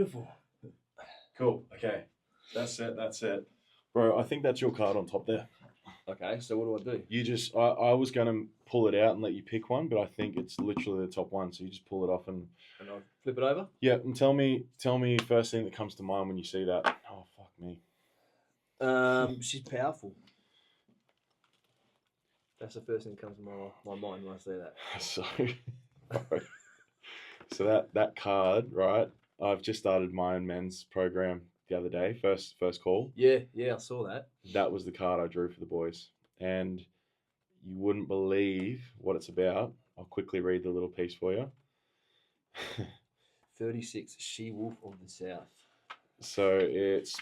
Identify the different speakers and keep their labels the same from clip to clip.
Speaker 1: beautiful.
Speaker 2: Cool. Okay. That's it. Bro, I think that's your card on top there.
Speaker 1: Okay, so what do I do?
Speaker 2: You just, I was going to pull it out and let you pick one, but I think it's literally the top one. So you just pull it off and
Speaker 1: I'll flip it over?
Speaker 2: yeah. And tell me first thing that comes to mind when you see that. Oh, fuck me.
Speaker 1: She's powerful. That's the first thing that comes to my mind when I see that.
Speaker 2: So that card, right? I've just started my own men's program the other day. First call.
Speaker 1: Yeah, I saw that.
Speaker 2: That was the card I drew for the boys, and you wouldn't believe what it's about. I'll quickly read the little piece for you.
Speaker 1: 36, She-Wolf of the South.
Speaker 2: So it's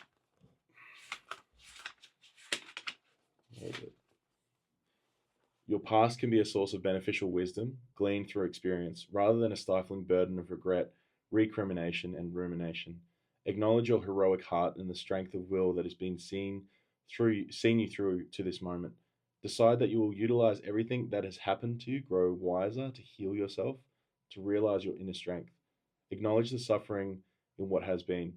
Speaker 2: your past can be a source of beneficial wisdom gleaned through experience, rather than a stifling burden of regret, recrimination, and rumination. Acknowledge your heroic heart and the strength of will that has been seen you through to this moment. Decide that you will utilize everything that has happened to you, grow wiser, to heal yourself, to realize your inner strength. Acknowledge the suffering in what has been,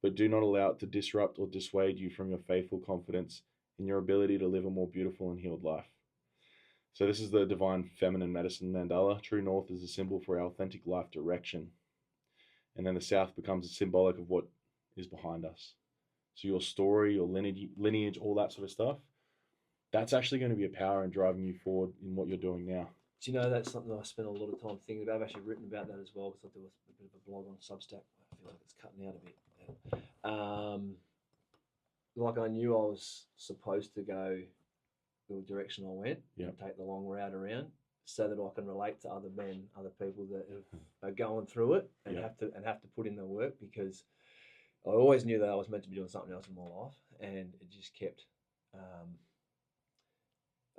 Speaker 2: but do not allow it to disrupt or dissuade you from your faithful confidence in your ability to live a more beautiful and healed life. So this is the Divine Feminine Medicine Mandala. True North is a symbol for our authentic life direction. And then the South becomes a symbolic of what is behind us. So your story, your lineage, all that sort of stuff, that's actually going to be a power in driving you forward in what you're doing now.
Speaker 1: Do you know that's something I spent a lot of time thinking about? I've actually written about that as well, because I do a bit of a blog on Substack. I feel like it's cutting out a bit. Like I knew I was supposed to go the direction I went, and take the long route around, so that I can relate to other men, other people that are going through it and have to put in the work, because I always knew that I was meant to be doing something else in my life, and it just kept.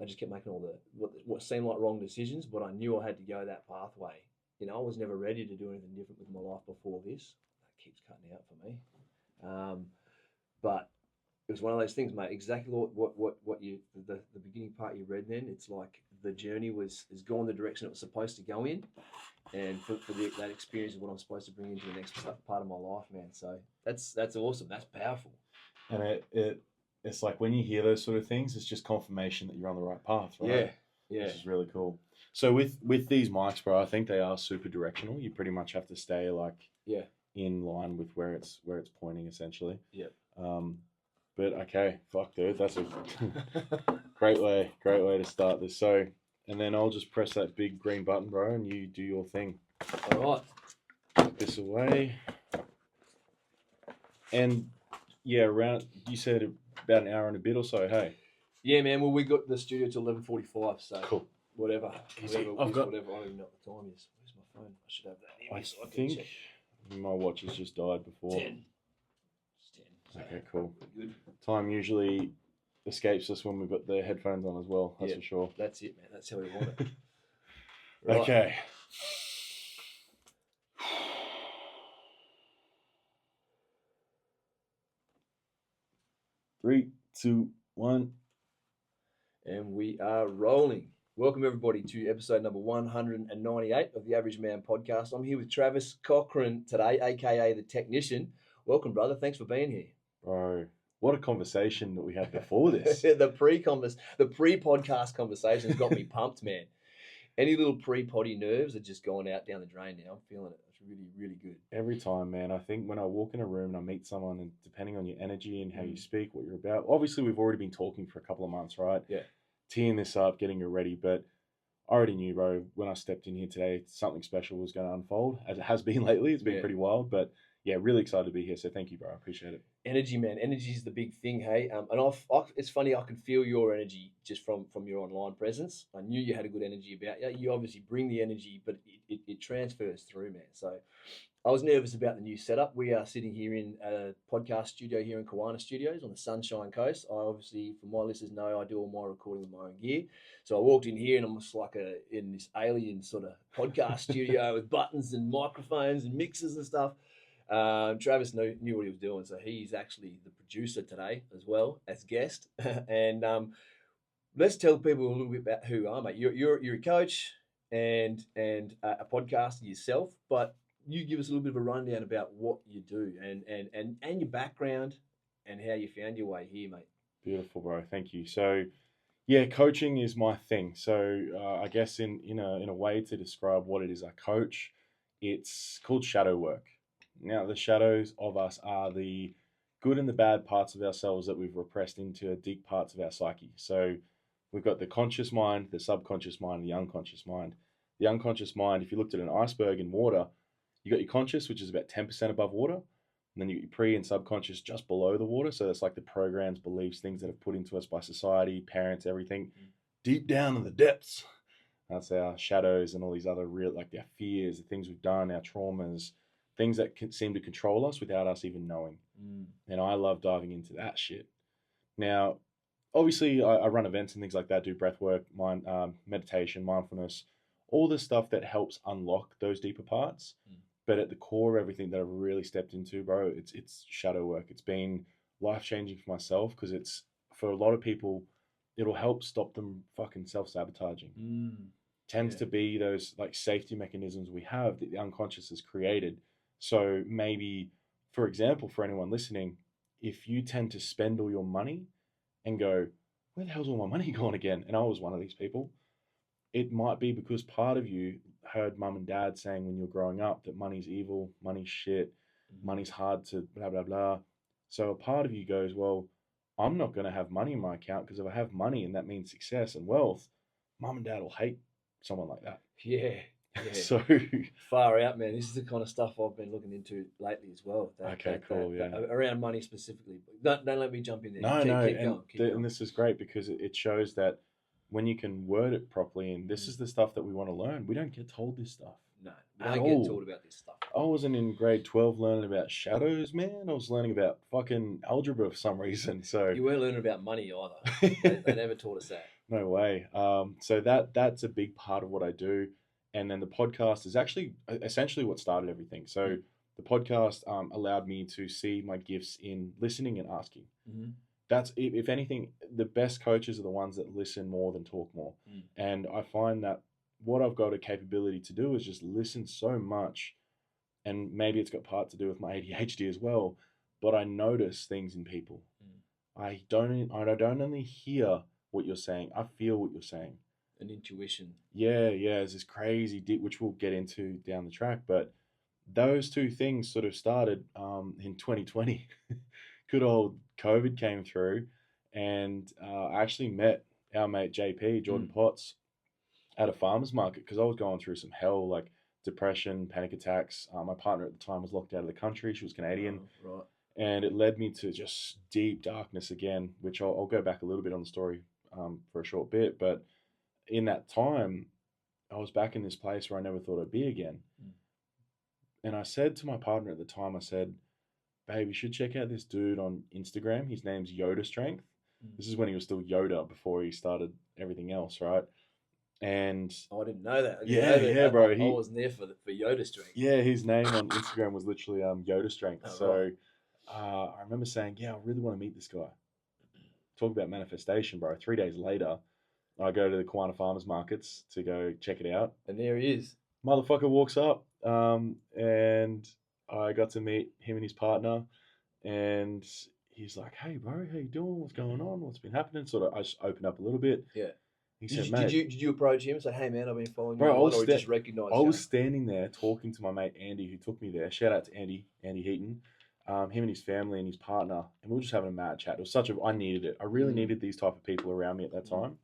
Speaker 1: I just kept making all the what seemed like wrong decisions, but I knew I had to go that pathway. You know, I was never ready to do anything different with my life before this. That keeps cutting out for me, but it was one of those things, mate. Exactly what you the beginning part you read. Then it's like the journey has gone the direction it was supposed to go in, and for that experience is what I'm supposed to bring into the next part of my life, man. So that's awesome. That's powerful.
Speaker 2: And it's like when you hear those sort of things, it's just confirmation that you're on the right path, right?
Speaker 1: Yeah.
Speaker 2: Which is really cool. So with these mics, bro, I think they are super directional. You pretty much have to stay in line with where it's pointing, essentially.
Speaker 1: Yeah.
Speaker 2: But okay, fuck, dude, that's a great way to start this. So, and then I'll just press that big green button, bro, and you do your thing.
Speaker 1: All right.
Speaker 2: Put this away. And yeah, you said about an hour and a bit or so. Hey.
Speaker 1: Yeah, man. Well, we got the studio till 11:45, so
Speaker 2: cool.
Speaker 1: Whatever.
Speaker 2: Whatever.
Speaker 1: I don't even know what the time is. Where's my phone? I should have that here.
Speaker 2: I think my watch has just died before.
Speaker 1: 10. It's 10.
Speaker 2: Okay, cool.
Speaker 1: Good.
Speaker 2: Time usually escapes us when we've got the headphones on as well. That's for sure.
Speaker 1: That's it, man. That's how we want it. Right.
Speaker 2: Okay. 3, 2, 1.
Speaker 1: And we are rolling. Welcome, everybody, to episode number 198 of the Average Man podcast. I'm here with Travis Cochran today, a.k.a. The Technician. Welcome, brother. Thanks for being here.
Speaker 2: Bro, what a conversation that we had before this.
Speaker 1: The pre-podcast conversations got me pumped, man. Any little pre-potty nerves are just going out down the drain now. I'm feeling it. It's really, really good.
Speaker 2: Every time, man. I think when I walk in a room and I meet someone, and depending on your energy and how you speak, what you're about, obviously we've already been talking for a couple of months, right?
Speaker 1: Yeah.
Speaker 2: Teeing this up, getting you ready, but I already knew, bro, when I stepped in here today, something special was going to unfold, as it has been lately. It's been pretty wild, but yeah, really excited to be here. So thank you, bro. I appreciate it.
Speaker 1: Energy, man. Energy is the big thing, hey. And it's funny, I can feel your energy just from your online presence. I knew you had a good energy about you. You obviously bring the energy, but it transfers through, man. So I was nervous about the new setup. We are sitting here in a podcast studio here in Kawana Studios on the Sunshine Coast. I obviously, for my listeners, know I do all my recording with my own gear. So I walked in here and I'm just like in this alien sort of podcast studio with buttons and microphones and mixers and stuff. Travis knew what he was doing, so he's actually the producer today as well as guest. And let's tell people a little bit about who you are, mate. You're a coach and a podcaster yourself, but you give us a little bit of a rundown about what you do and your background and how you found your way here, mate.
Speaker 2: Beautiful, bro. Thank you. So, yeah, coaching is my thing. So, I guess in a way to describe what it is I coach, it's called shadow work. Now, the shadows of us are the good and the bad parts of ourselves that we've repressed into deep parts of our psyche. So, we've got the conscious mind, the subconscious mind, the unconscious mind. The unconscious mind, if you looked at an iceberg in water, you got your conscious, which is about 10% above water. And then you get your pre and subconscious just below the water. So that's like the programs, beliefs, things that are put into us by society, parents, everything. Deep down in the depths, that's our shadows and all these other real, like our fears, the things we've done, our traumas, things that can seem to control us without us even knowing. And I love diving into that shit. Now, obviously, I run events and things like that, do breath work, meditation, mindfulness, all the stuff that helps unlock those deeper parts. But at the core of everything that I've really stepped into, bro, it's shadow work. It's been life changing for myself because it's for a lot of people, it'll help stop them fucking self sabotaging. Tends
Speaker 1: Yeah.
Speaker 2: to be those like safety mechanisms we have that the unconscious has created. So maybe, for example, for anyone listening, if you tend to spend all your money and go, where the hell's all my money gone again? And I was one of these people. It might be because part of you heard mum and dad saying when you're growing up that money's evil, money's shit, money's hard to blah, blah, blah. So a part of you goes, well, I'm not going to have money in my account because if I have money and that means success and wealth, mum and dad will hate someone like that.
Speaker 1: Yeah. Yeah.
Speaker 2: So,
Speaker 1: far out, man. This is the kind of stuff I've been looking into lately as well.
Speaker 2: Okay, cool, yeah.
Speaker 1: Around money specifically. Don't let me jump in there.
Speaker 2: no,
Speaker 1: Keep
Speaker 2: no.
Speaker 1: going. Keep
Speaker 2: And
Speaker 1: going.
Speaker 2: this is great because it shows that when you can word it properly, and this is the stuff that we want to learn, we don't get told this stuff.
Speaker 1: No, we
Speaker 2: At
Speaker 1: don't get
Speaker 2: all.
Speaker 1: taught about this stuff.
Speaker 2: I wasn't in grade 12 learning about shadows, man. I was learning about fucking algebra for some reason. So
Speaker 1: You weren't learning about money either. They never taught us that.
Speaker 2: no way. So that's a big part of what I do. And then the podcast is actually essentially what started everything. So the podcast allowed me to see my gifts in listening and asking. That's, if anything, the best coaches are the ones that listen more than talk more. And I find that what I've got a capability to do is just listen so much. And maybe it's got part to do with my ADHD as well, but I notice things in people. I don't only hear what you're saying, I feel what you're saying.
Speaker 1: An intuition.
Speaker 2: Yeah, it's this crazy deep, which we'll get into down the track. But those two things sort of started in 2020. Good old COVID came through, and I actually met our mate JP, Jordan Potts, at a farmer's market because I was going through some hell, like depression, panic attacks. My partner at the time was locked out of the country. She was Canadian.
Speaker 1: Right.
Speaker 2: And it led me to just deep darkness again, which I'll go back a little bit on the story for a short bit. But in that time, I was back in this place where I never thought I'd be again. And I said to my partner at the time, I said, babe, you should check out this dude on Instagram. His name's Yoda Strength. This is when he was still Yoda before he started everything else, right? And
Speaker 1: I didn't know that.
Speaker 2: Yeah, bro.
Speaker 1: I wasn't there for Yoda Strength.
Speaker 2: Yeah, his name on Instagram was literally Yoda Strength.
Speaker 1: Oh,
Speaker 2: so
Speaker 1: right.
Speaker 2: I remember saying, yeah, I really want to meet this guy. Talk about manifestation, bro. 3 days later, I go to the Kiwana Farmers Markets to go check it out.
Speaker 1: And there he is.
Speaker 2: Motherfucker walks up, and I got to meet him and his partner, and he's like, hey, bro, how you doing? What's going on? What's been happening? Sort of, I just opened up a little bit.
Speaker 1: Yeah.
Speaker 2: He said,
Speaker 1: Did
Speaker 2: mate,
Speaker 1: you approach him and say, hey, man, I've been following
Speaker 2: Bro,
Speaker 1: you, or he just recognised
Speaker 2: I
Speaker 1: you?
Speaker 2: was standing there talking to my mate Andy, who took me there. Shout out to Andy Heaton, him and his family and his partner, and we were just having a mad chat. It was I needed it. I really needed these type of people around me at that time.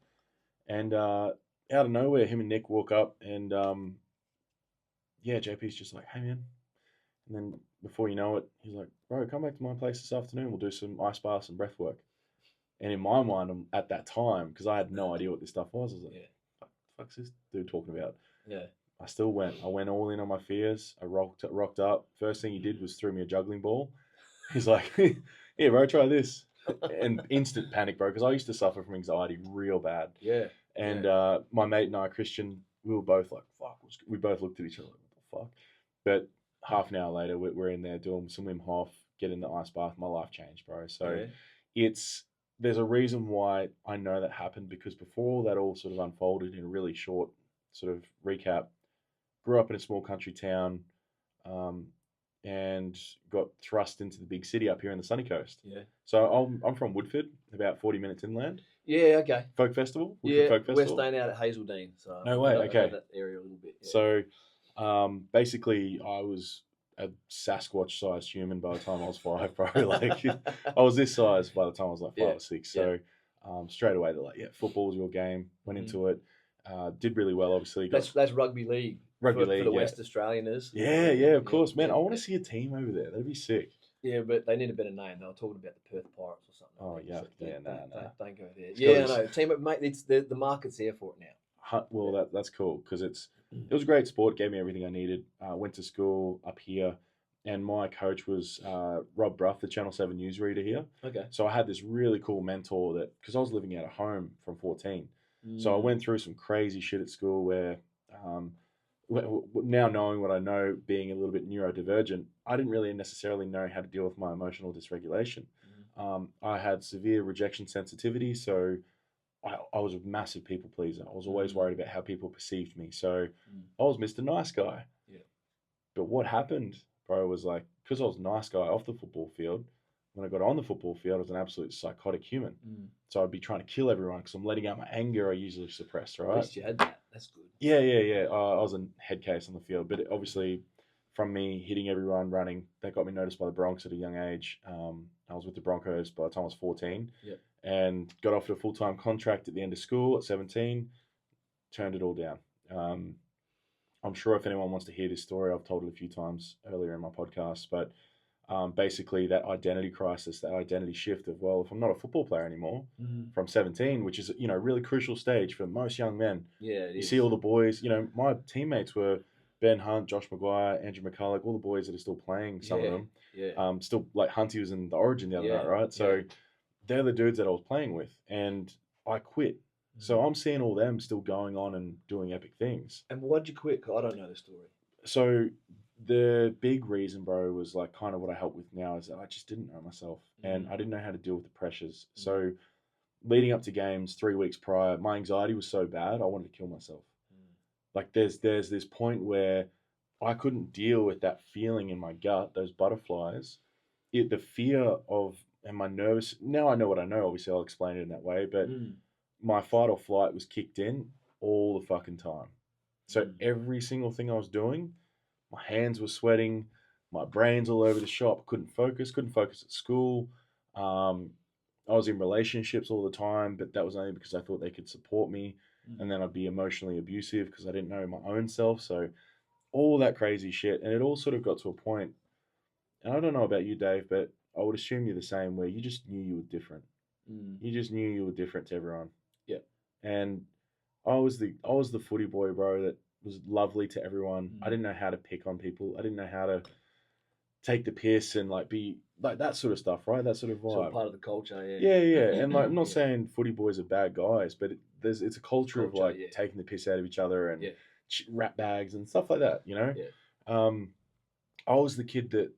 Speaker 2: And out of nowhere, him and Nick walk up, and yeah, JP's just like, hey, man. And then before you know it, he's like, bro, come back to my place this afternoon. We'll do some ice baths and breath work. And in my mind, at that time, because I had no idea what this stuff was, I was like, fuck's this dude talking about?
Speaker 1: Yeah.
Speaker 2: I still went. I went all in on my fears. I rocked up. First thing he did was threw me a juggling ball. He's like, yeah, bro, try this. And instant panic, bro, because I used to suffer from anxiety real bad.
Speaker 1: Yeah.
Speaker 2: And my mate and I, Christian, we were both like, fuck. We both looked at each other like, what the fuck? But half an hour later, we're in there doing some Wim Hof, getting the ice bath. My life changed, bro. So there's a reason why I know that happened, because before that all sort of unfolded, in a really short sort of recap, grew up in a small country town, and got thrust into the big city up here in the sunny coast.
Speaker 1: Yeah.
Speaker 2: So I'm from Woodford, about 40 minutes inland.
Speaker 1: Yeah. Okay.
Speaker 2: Folk Festival? Woodford
Speaker 1: Yeah.
Speaker 2: Folk
Speaker 1: We're
Speaker 2: Festival?
Speaker 1: staying out at Hazeldean, so
Speaker 2: No way,
Speaker 1: I know
Speaker 2: okay.
Speaker 1: that area a little bit. Yeah.
Speaker 2: So basically, I was a Sasquatch-sized human by the time I was 5, bro. Like, I was this size by the time I was like 5
Speaker 1: Yeah,
Speaker 2: or 6.
Speaker 1: yeah.
Speaker 2: So straight away, they're like, yeah, football's your game. Went
Speaker 1: Mhm.
Speaker 2: into it. Did really well, obviously. Got
Speaker 1: That's rugby league.
Speaker 2: Rugby
Speaker 1: for
Speaker 2: league,
Speaker 1: the
Speaker 2: yeah.
Speaker 1: West Australianers.
Speaker 2: Yeah, of course, man. I want to see a team over there. That'd be sick.
Speaker 1: Yeah, but they need a better name. They were talking about the Perth Pirates or something.
Speaker 2: Oh,
Speaker 1: I think.
Speaker 2: yeah.
Speaker 1: So
Speaker 2: Yeah,
Speaker 1: don't go there.
Speaker 2: It's
Speaker 1: Yeah, I
Speaker 2: gotta
Speaker 1: know. Team up, mate. It's the market's there for it now.
Speaker 2: Well,
Speaker 1: Yeah.
Speaker 2: that's cool because it was a great sport. Gave me everything I needed. Went to school up here, and my coach was Rob Bruff, the Channel 7 newsreader here.
Speaker 1: Okay.
Speaker 2: So I had this really cool mentor that, because I was living out of home from 14. So I went through some crazy shit at school where, now knowing what I know, being a little bit neurodivergent, I didn't really necessarily know how to deal with my emotional dysregulation. I had severe rejection sensitivity, so I was a massive people pleaser. I was always worried about how people perceived me. So I was Mr. Nice Guy.
Speaker 1: Yeah.
Speaker 2: But what happened, bro, was like, because I was a nice guy off the football field, when I got on the football field, I was an absolute psychotic human. So I'd be trying to kill everyone because I'm letting out my anger I usually suppress,
Speaker 1: At
Speaker 2: right?
Speaker 1: least you had that. That's good.
Speaker 2: Yeah. I was a head case on the field, but obviously from me hitting everyone, running, that got me noticed by the Bronx at a young age. I was with the Broncos by the time I was 14.
Speaker 1: Yep.
Speaker 2: And got offered a full-time contract at the end of school at 17, turned it all down. I'm sure if anyone wants to hear this story, I've told it a few times earlier in my podcast, but basically that identity crisis, that identity shift of, well, if I'm not a football player anymore from 17, which is, a really crucial stage for most young men.
Speaker 1: Yeah, it
Speaker 2: You
Speaker 1: is.
Speaker 2: see all the boys, my teammates were Ben Hunt, Josh Maguire, Andrew McCulloch, all the boys that are still playing, some of them.
Speaker 1: Yeah.
Speaker 2: Still, like Hunty was in the Origin the other night, right? So they're the dudes that I was playing with, and I quit. So I'm seeing all them still going on and doing epic things.
Speaker 1: And why'd you quit? 'Cause I don't know the story.
Speaker 2: So the big reason, bro, was like kind of what I help with now is that I just didn't know myself and I didn't know how to deal with the pressures. So leading up to games 3 weeks prior, my anxiety was so bad I wanted to kill myself. Like there's this point where I couldn't deal with that feeling in my gut, those butterflies, the fear of, and my nervous. Now I know what I know. Obviously, I'll explain it in that way, but my fight or flight was kicked in all the fucking time. So every single thing I was doing, my hands were sweating, my brain's all over the shop. Couldn't focus at school. I was in relationships all the time, but that was only because I thought they could support me. And then I'd be emotionally abusive because I didn't know my own self. So all that crazy shit. And it all sort of got to a point, and I don't know about you, Dave, but I would assume you're the same, where you just knew you were different. You just knew you were different to everyone.
Speaker 1: Yeah.
Speaker 2: And I was the footy boy, bro, that was lovely to everyone. I didn't know how to pick on people. I didn't know how to take the piss and like be like that sort of stuff, right? That sort of vibe.
Speaker 1: Sort of part of the culture,
Speaker 2: Yeah. And like, I'm not saying footy boys are bad guys, but it's a culture of like taking the piss out of each other and rat bags and stuff like that, I was the kid that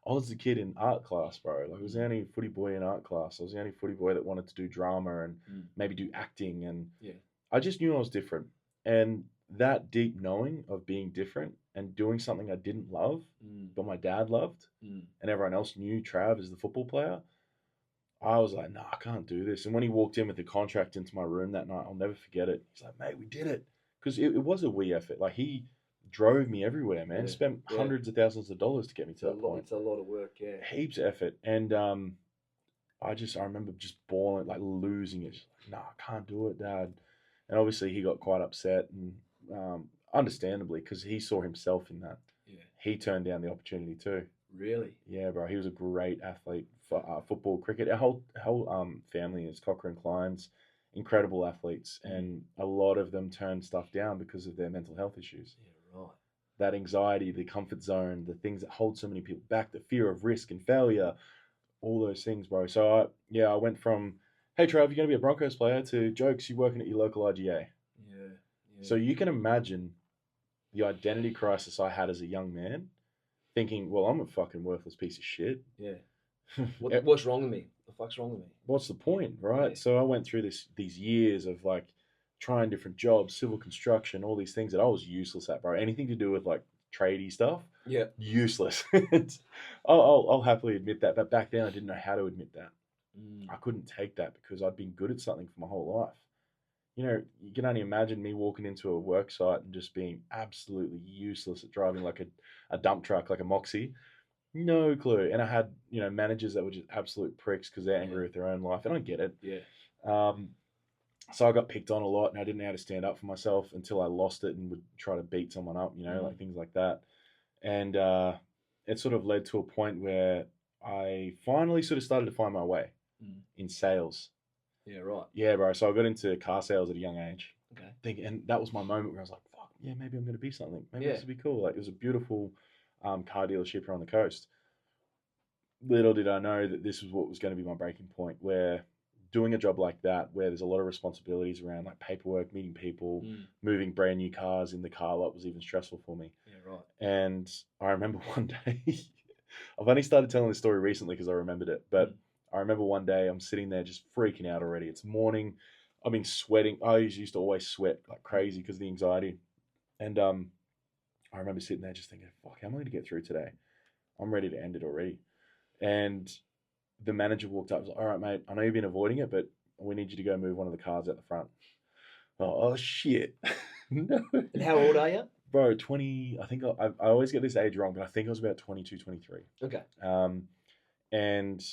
Speaker 2: I was the kid in art class, bro. Like I was the only footy boy in art class. I was the only footy boy that wanted to do drama and maybe do acting, and I just knew I was different. And that deep knowing of being different and doing something I didn't love, but my dad loved, and everyone else knew Trav as the football player, I was like, no, I can't do this. And when he walked in with the contract into my room that night, I'll never forget it. He's like, mate, we did it. Because it was a wee effort. Like, he drove me everywhere, man. Spent hundreds of thousands of dollars to get me to that point.
Speaker 1: It's a lot of work,
Speaker 2: Heaps of effort. And I remember just bawling, like losing it. Just like, no, I can't do it, Dad. And obviously he got quite upset, and understandably, because he saw himself in that. Yeah. He turned down the opportunity too.
Speaker 1: Really?
Speaker 2: Yeah, bro. He was a great athlete for football, cricket. Our whole family is Cochrane Kleins, incredible athletes, and a lot of them turned stuff down because of their mental health issues.
Speaker 1: Yeah, right.
Speaker 2: That anxiety, the comfort zone, the things that hold so many people back, the fear of risk and failure, all those things, bro. So I went from, hey, Trav, you're going to be a Broncos player, to jokes, you're working at your local IGA.
Speaker 1: Yeah.
Speaker 2: So you can imagine the identity crisis I had as a young man, thinking, well, I'm a fucking worthless piece of shit.
Speaker 1: Yeah. What's wrong with me? The fuck's wrong with me?
Speaker 2: What's the point, right? Yeah. So I went through these years of like trying different jobs, civil construction, all these things that I was useless at, bro. Anything to do with like tradie stuff,
Speaker 1: Yeah.
Speaker 2: Useless. I'll happily admit that, but back then I didn't know how to admit that.
Speaker 1: Mm.
Speaker 2: I couldn't take that because I'd been good at something for my whole life. You know, you can only imagine me walking into a work site and just being absolutely useless at driving like a dump truck, like a Moxie. No clue. And I had, you know, managers that were just absolute pricks because they're angry
Speaker 1: Yeah.
Speaker 2: with their own life. And I get it.
Speaker 1: Yeah.
Speaker 2: Um, so I got picked on a lot and I didn't know how to stand up for myself until I lost it and would try to beat someone up, you know, like things like that. And it sort of led to a point where I finally sort of started to find my way
Speaker 1: Mm.
Speaker 2: in sales.
Speaker 1: Yeah. Right.
Speaker 2: Yeah, bro. So I got into car sales at a young age.
Speaker 1: Okay.
Speaker 2: And that was my moment where I was like, fuck, yeah, maybe I'm going to be something. Maybe
Speaker 1: Yeah.
Speaker 2: this would be cool. Like, it was a beautiful car dealership here on the coast. Little did I know that this was what was going to be my breaking point, where doing a job like that, where there's a lot of responsibilities around like paperwork, meeting people, moving brand new cars in the car lot was even stressful for me.
Speaker 1: Yeah. Right.
Speaker 2: And I remember one day, I've only started telling this story recently because I remembered it, but I remember one day I'm sitting there just freaking out already. It's morning. I've been sweating. I used to always sweat like crazy because of the anxiety. And I remember sitting there just thinking, fuck, how am I going to get through today? I'm ready to end it already. And the manager walked up and was like, all right, mate, I know you've been avoiding it, but we need you to go move one of the cars at the front. Oh shit. No.
Speaker 1: And how old are you?
Speaker 2: Bro, 20, I think I always get this age wrong, but I think I was about 22, 23.
Speaker 1: Okay.
Speaker 2: And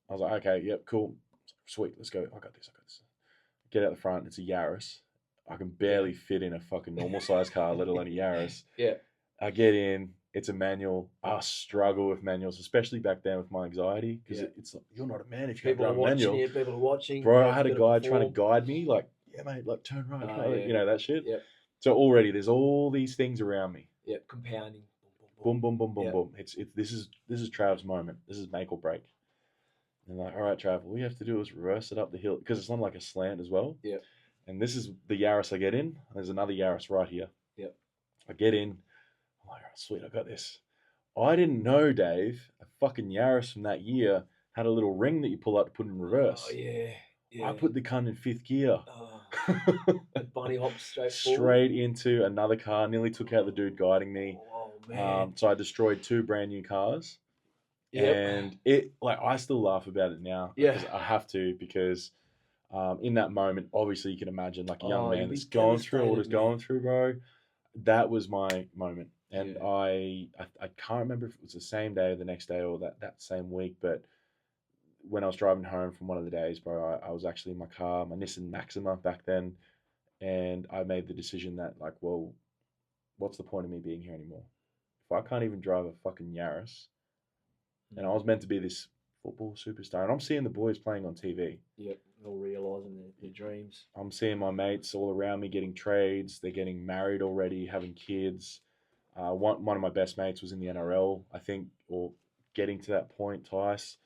Speaker 2: I was like, okay, yep, cool. Sweet, let's go. I got this. Get out the front. It's a Yaris. I can barely fit in a fucking normal size car, let alone a Yaris.
Speaker 1: Yeah.
Speaker 2: I get in. It's a manual. I struggle with manuals, especially back then with my anxiety, because it's like, you're not a man if you
Speaker 1: People are
Speaker 2: can't drive a
Speaker 1: watching
Speaker 2: manual.
Speaker 1: you. People are watching.
Speaker 2: Bro,
Speaker 1: Yeah,
Speaker 2: I had a
Speaker 1: you gotta
Speaker 2: guy trying to
Speaker 1: perform.
Speaker 2: guide me, like, yeah, mate, like turn right,
Speaker 1: Yeah.
Speaker 2: you know, that shit.
Speaker 1: Yeah.
Speaker 2: So already there's all these things around me.
Speaker 1: Yeah. Compounding.
Speaker 2: Boom, boom, boom, boom,
Speaker 1: Yeah.
Speaker 2: boom. This is Trav's moment. This is make or break. And like, all right, Trav, all you have to do is reverse it up the hill because it's on like a slant as well.
Speaker 1: Yeah.
Speaker 2: And this is the Yaris I get in. There's another Yaris right here.
Speaker 1: Yep.
Speaker 2: I get in. I'm like, all right, sweet, I got this. I didn't know, Dave, a fucking Yaris from that year had a little ring that you pull out to put in reverse.
Speaker 1: Oh yeah. Yeah.
Speaker 2: I put the cunt in fifth gear.
Speaker 1: Bunny hop straight
Speaker 2: Straight into another car. Nearly took out the dude guiding me.
Speaker 1: Oh man.
Speaker 2: So I destroyed 2 brand new cars.
Speaker 1: Yep.
Speaker 2: And it, like, I still laugh about it now.
Speaker 1: Yeah.
Speaker 2: Because I have to, because in that moment, obviously you can imagine like a young man
Speaker 1: you'd be
Speaker 2: that's going through what he's
Speaker 1: devastated,
Speaker 2: going
Speaker 1: man.
Speaker 2: through, bro. That was my moment. And
Speaker 1: Yeah.
Speaker 2: I can't remember if it was the same day or the next day or that same week, but when I was driving home from one of the days, bro, I was actually in my car, my Nissan Maxima back then, and I made the decision that, like, well, what's the point of me being here anymore? If I can't even drive a fucking Yaris, and I was meant to be this football superstar, and I'm seeing the boys playing on TV.
Speaker 1: Yep. All realizing their dreams.
Speaker 2: I'm seeing my mates all around me getting trades. They're getting married already, having kids. One of my best mates was in the NRL, I think, or getting to that point, Tice.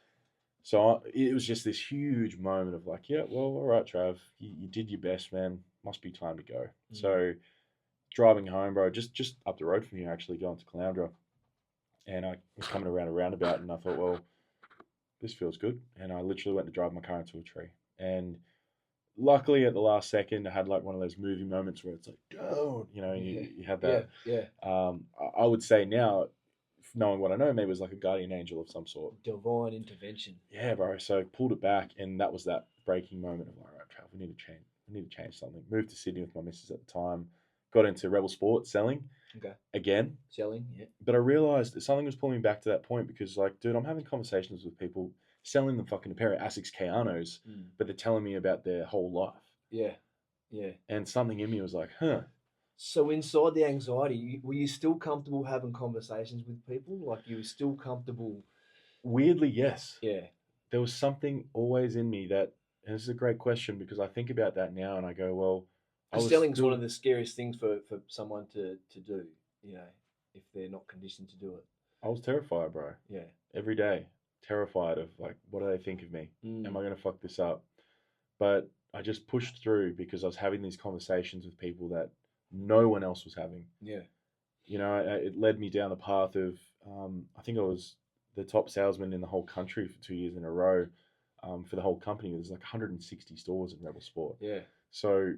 Speaker 2: So it was just this huge moment of like, yeah, well, all right, Trav, you did your best, man. Must be time to go. So driving home, bro, just up the road from here, actually going to Caloundra, and I was coming around a roundabout, and I thought, well, this feels good, and I literally went to drive my car into a tree, and luckily at the last second, I had like one of those movie moments where it's like, don't, you know, you had that.
Speaker 1: Yeah.
Speaker 2: I would say now, knowing what I know, maybe it was like a guardian angel of some sort.
Speaker 1: Divine intervention.
Speaker 2: Yeah, bro. So pulled it back, and that was that breaking moment of like, all right, Trav, we need to change. We need to change something. Moved to Sydney with my missus at the time. Got into Rebel Sport selling.
Speaker 1: Okay.
Speaker 2: Again.
Speaker 1: Selling, yeah.
Speaker 2: But I realized that something was pulling me back to that point because, like, dude, I'm having conversations with people selling them fucking a pair of Asics Keanos, but they're telling me about their whole life.
Speaker 1: Yeah. Yeah.
Speaker 2: And something in me was like, huh.
Speaker 1: So inside the anxiety, were you still comfortable having conversations with people? Like you were still comfortable?
Speaker 2: Weirdly, yes.
Speaker 1: Yeah.
Speaker 2: There was something always in me that, and this is a great question because I think about that now and I go, well,
Speaker 1: selling's one of the scariest things for someone to do, you know, if they're not conditioned to do it.
Speaker 2: I was terrified, bro.
Speaker 1: Yeah.
Speaker 2: Every day. Terrified of like, what do they think of me? Am I going to fuck this up? But I just pushed through because I was having these conversations with people that no one else was having.
Speaker 1: Yeah.
Speaker 2: You know, it led me down the path of, I think I was the top salesman in the whole country for 2 years in a row for the whole company. There's like 160 stores in Rebel Sport.
Speaker 1: Yeah.
Speaker 2: So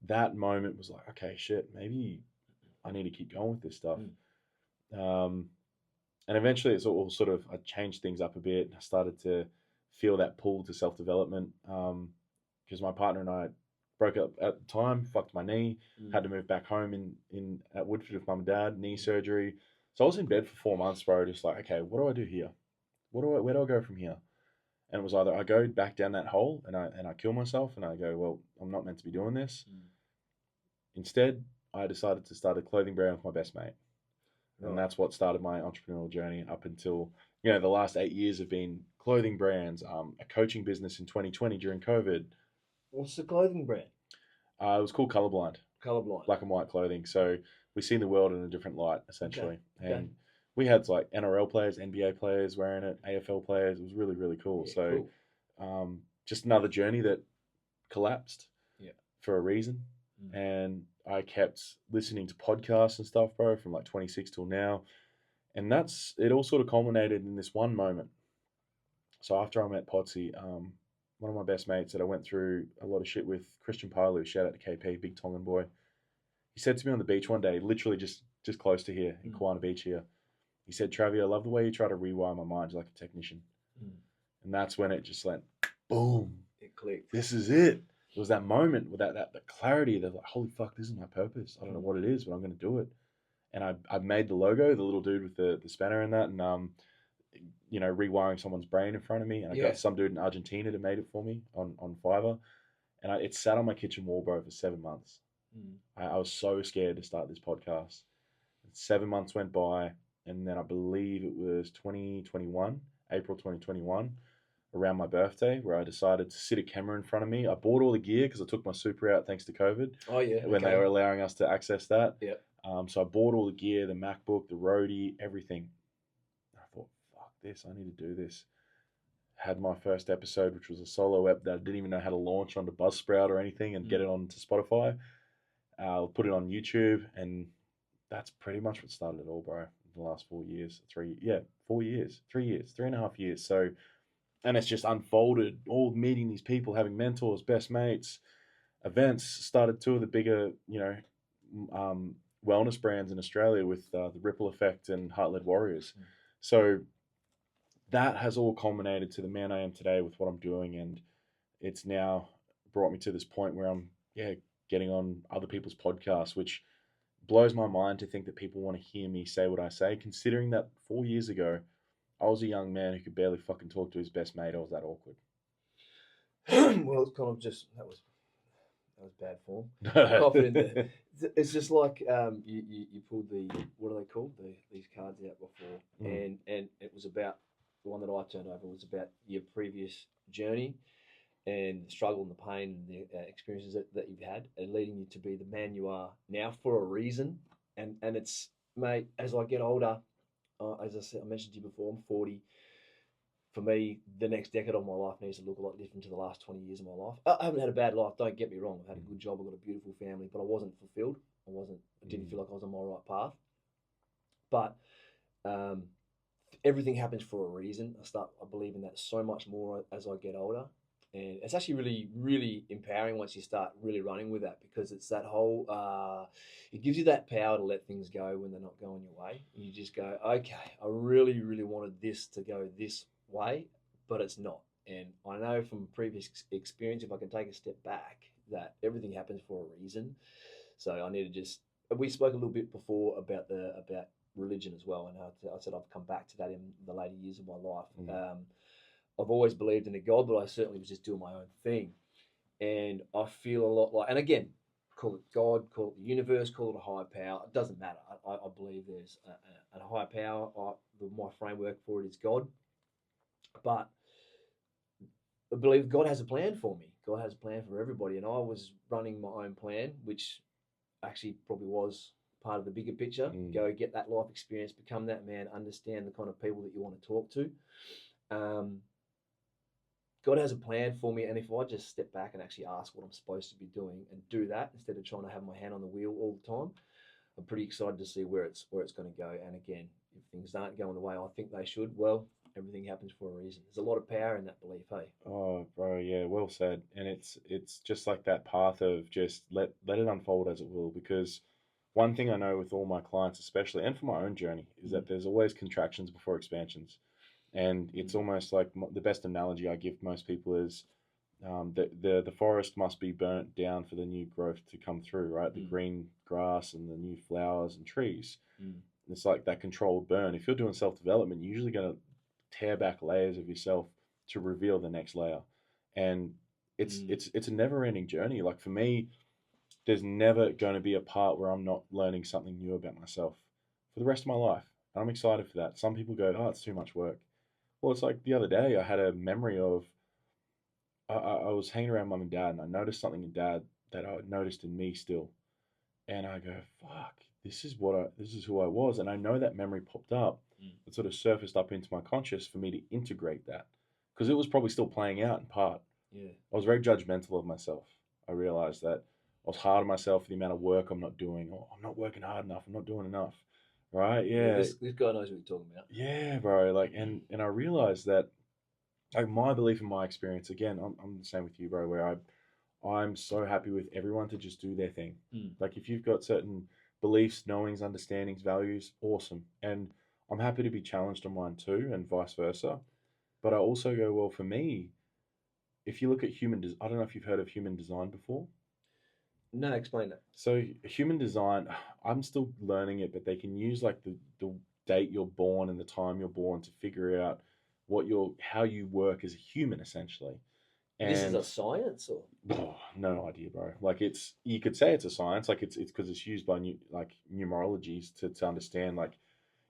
Speaker 2: that moment was like, okay, shit, maybe I need to keep going with this stuff. And eventually it's all sort of, I changed things up a bit. I started to feel that pull to self development because my partner and I broke up at the time, fucked my knee, had to move back home in at Woodford with mum and dad, knee surgery. So I was in bed for 4 months, bro, just like, okay, what do I do here? Where do I go from here? And it was either I go back down that hole and I kill myself and I go, well, I'm not meant to be doing this. Instead, I decided to start a clothing brand with my best mate. And
Speaker 1: Right.
Speaker 2: that's what started my entrepreneurial journey up until, the last 8 years have been clothing brands, a coaching business in 2020 during COVID.
Speaker 1: What's the clothing brand?
Speaker 2: It was called Colorblind,
Speaker 1: Colorblind.
Speaker 2: black and white clothing. So we see the world in a different light,
Speaker 1: Okay.
Speaker 2: essentially.
Speaker 1: Okay.
Speaker 2: And we had like NRL players, NBA players wearing it, AFL players. It was really, really cool.
Speaker 1: Yeah,
Speaker 2: So
Speaker 1: cool.
Speaker 2: just another journey that collapsed
Speaker 1: Yeah.
Speaker 2: for a reason. And I kept listening to podcasts and stuff, bro, from like 26 till now. And that's it. All sort of culminated in this one moment. So after I met Potsy, one of my best mates that I went through a lot of shit with, Christian Palu, shout out to KP, big Tongan boy. He said to me on the beach one day, literally just close to here in Kiwana Beach here. He said, "Travi, I love the way you try to rewire my mind like a technician." And that's when it just went boom.
Speaker 1: It clicked.
Speaker 2: This is it. It was that moment with that clarity that, like, holy fuck, this is my purpose. I don't know what it is, but I'm going to do it. And I made the logo, the little dude with the spanner and that, and rewiring someone's brain in front of me. And I got some dude in Argentina to made it for me on Fiverr. And it sat on my kitchen wall, bro, for 7 months. I was so scared to start this podcast. 7 months went by, and then I believe it was 2021, April 2021, around my birthday, where I decided to sit a camera in front of me. I bought all the gear because I took my super out thanks to COVID.
Speaker 1: Oh yeah.
Speaker 2: When they were allowing us to access that.
Speaker 1: Yeah.
Speaker 2: So I bought all the gear, the MacBook, the roadie, everything. I thought, fuck this, I need to do this. Had my first episode, which was a solo ep that I didn't even know how to launch onto Buzzsprout or anything and get it onto Spotify. Put it on YouTube, and that's pretty much what started it all, bro. The last 4 years, 4 years, 3 years, 3.5 years. So, and it's just unfolded. All meeting these people, having mentors, best mates, events. Started two of the bigger, wellness brands in Australia with the Ripple Effect and Heart Led Warriors. So that has all culminated to the man I am today with what I'm doing, and it's now brought me to this point where I'm getting on other people's podcasts, which blows my mind to think that people want to hear me say what I say, considering that 4 years ago I was a young man who could barely fucking talk to his best mate. I was that awkward.
Speaker 1: Well, it's kind of just that was bad form. Confident. It's just like you pulled the, what are they called, these cards out before, and it was about the one that I turned over was about your previous journey and the struggle and the pain and the experiences that you've had, and leading you to be the man you are now for a reason. And it's, mate, as I get older, as I mentioned to you before, I'm 40. For me, the next decade of my life needs to look a lot different to the last 20 years of my life. I haven't had a bad life, don't get me wrong. I've had a good job, I've got a beautiful family, but I wasn't fulfilled. I didn't feel like I was on my right path. But everything happens for a reason. I believe in that so much more as I get older. And it's actually really, really empowering once you start really running with that, because it's that whole, it gives you that power to let things go when they're not going your way. And you just go, okay, I really, really wanted this to go this way, but it's not. And I know from previous experience, if I can take a step back, that everything happens for a reason. So I need to we spoke a little bit before about religion as well. And I said I've come back to that in the later years of my life. I've always believed in a God, but I certainly was just doing my own thing. And I feel a lot like, and again, call it God, call it the universe, call it a higher power. It doesn't matter. I believe there's a higher power. My framework for it is God. But I believe God has a plan for me. God has a plan for everybody. And I was running my own plan, which actually probably was part of the bigger picture. Go get that life experience, become that man, understand the kind of people that you want to talk to. God has a plan for me, and if I just step back and actually ask what I'm supposed to be doing and do that instead of trying to have my hand on the wheel all the time, I'm pretty excited to see where it's going to go. And again, if things aren't going the way I think they should, well, everything happens for a reason. There's a lot of power in that belief, hey?
Speaker 2: Oh, bro, yeah, well said. And it's just like that path of just let it unfold as it will, because one thing I know with all my clients, especially, and for my own journey, is that there's always contractions before expansions. And it's
Speaker 1: Mm.
Speaker 2: almost like the best analogy I give most people is the forest must be burnt down for the new growth to come through, right? The
Speaker 1: Mm.
Speaker 2: green grass and the new flowers and trees.
Speaker 1: Mm.
Speaker 2: It's like that controlled burn. If you're doing self development, you're usually going to tear back layers of yourself to reveal the next layer, and
Speaker 1: Mm.
Speaker 2: it's a never ending journey. Like for me, there's never going to be a part where I'm not learning something new about myself for the rest of my life. And I'm excited for that. Some people go, "Oh, it's too much work." Well, it's like the other day I had a memory of I was hanging around mum and dad, and I noticed something in dad that I noticed in me still, and I go, "Fuck, this is who I was," and I know that memory popped up.
Speaker 1: Mm.
Speaker 2: It sort of surfaced up into my conscious for me to integrate that because it was probably still playing out in part.
Speaker 1: Yeah.
Speaker 2: I was very judgmental of myself. I realized that I was hard on myself for the amount of work I'm not doing. Oh, I'm not working hard enough. I'm not doing enough. Right?
Speaker 1: Yeah.
Speaker 2: Yeah.
Speaker 1: This guy knows what you're talking about.
Speaker 2: Yeah, bro. Like, and I realized that, like, my belief and my experience, again, I'm the same with you, bro, where I'm so happy with everyone to just do their thing.
Speaker 1: Mm.
Speaker 2: Like, if you've got certain beliefs, knowings, understandings, values, awesome. And I'm happy to be challenged on mine too, and vice versa. But I also go, well, for me, if you look at I don't know if you've heard of human design before.
Speaker 1: No, explain that.
Speaker 2: So human design, I'm still learning it, but they can use like the date you're born and the time you're born to figure out how you work as a human essentially.
Speaker 1: This is
Speaker 2: And
Speaker 1: a science, or
Speaker 2: oh, no idea, bro. Like you could say it's a science, like it's because it's used by like numerologies to understand like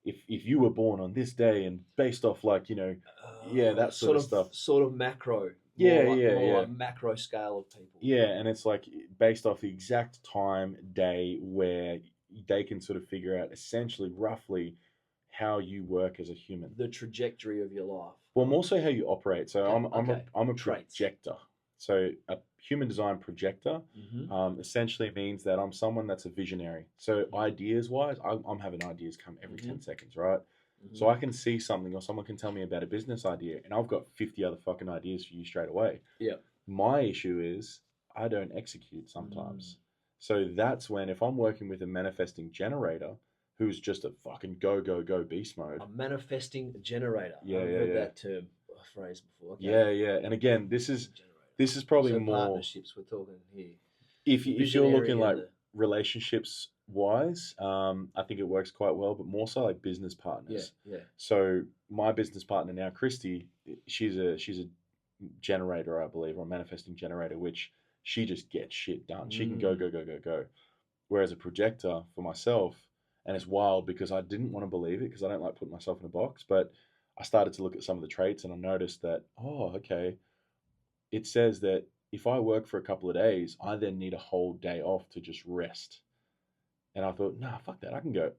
Speaker 2: if you were born on this day and based off like yeah, that sort of stuff.
Speaker 1: sort of macro,
Speaker 2: Yeah, yeah,
Speaker 1: more
Speaker 2: yeah.
Speaker 1: like macro scale of people.
Speaker 2: Yeah, and it's like based off the exact time, day where they can sort of figure out essentially roughly how you work as a human.
Speaker 1: The trajectory of your life.
Speaker 2: Well, more so how you operate. So
Speaker 1: Okay,
Speaker 2: I'm a
Speaker 1: traits.
Speaker 2: projector. So a human design projector
Speaker 1: Mm-hmm.
Speaker 2: essentially means that I'm someone that's a visionary. So ideas wise, I'm having ideas come every
Speaker 1: Mm-hmm.
Speaker 2: 10 seconds, right?
Speaker 1: Mm-hmm.
Speaker 2: So I can see something or someone can tell me about a business idea and I've got 50 other fucking ideas for you straight away.
Speaker 1: Yeah.
Speaker 2: My issue is I don't execute sometimes. So that's when if I'm working with a manifesting generator who's just a fucking go go go beast mode.
Speaker 1: A manifesting generator.
Speaker 2: Yeah,
Speaker 1: I've
Speaker 2: yeah,
Speaker 1: heard
Speaker 2: yeah.
Speaker 1: that term phrase before. Okay.
Speaker 2: Yeah, yeah. And again, this is probably
Speaker 1: So
Speaker 2: more
Speaker 1: partnerships we're talking here.
Speaker 2: if
Speaker 1: The
Speaker 2: if you're looking
Speaker 1: visionary
Speaker 2: like
Speaker 1: and
Speaker 2: relationships wise, I think it works quite well, but more so like business
Speaker 1: yeah,
Speaker 2: partners.
Speaker 1: yeah.
Speaker 2: So my business partner now, Christy, she's a generator, I believe, or a manifesting generator, which she just gets shit done. She can go,
Speaker 1: Mm.
Speaker 2: go, go, go, go. Whereas a projector for myself, and it's wild because I didn't want to believe it because I don't like putting myself in a box, but I started to look at some of the traits and I noticed that, oh, okay, it says that if I work for a couple of days, I then need a whole day off to just rest. And I thought, nah, fuck that. I can go,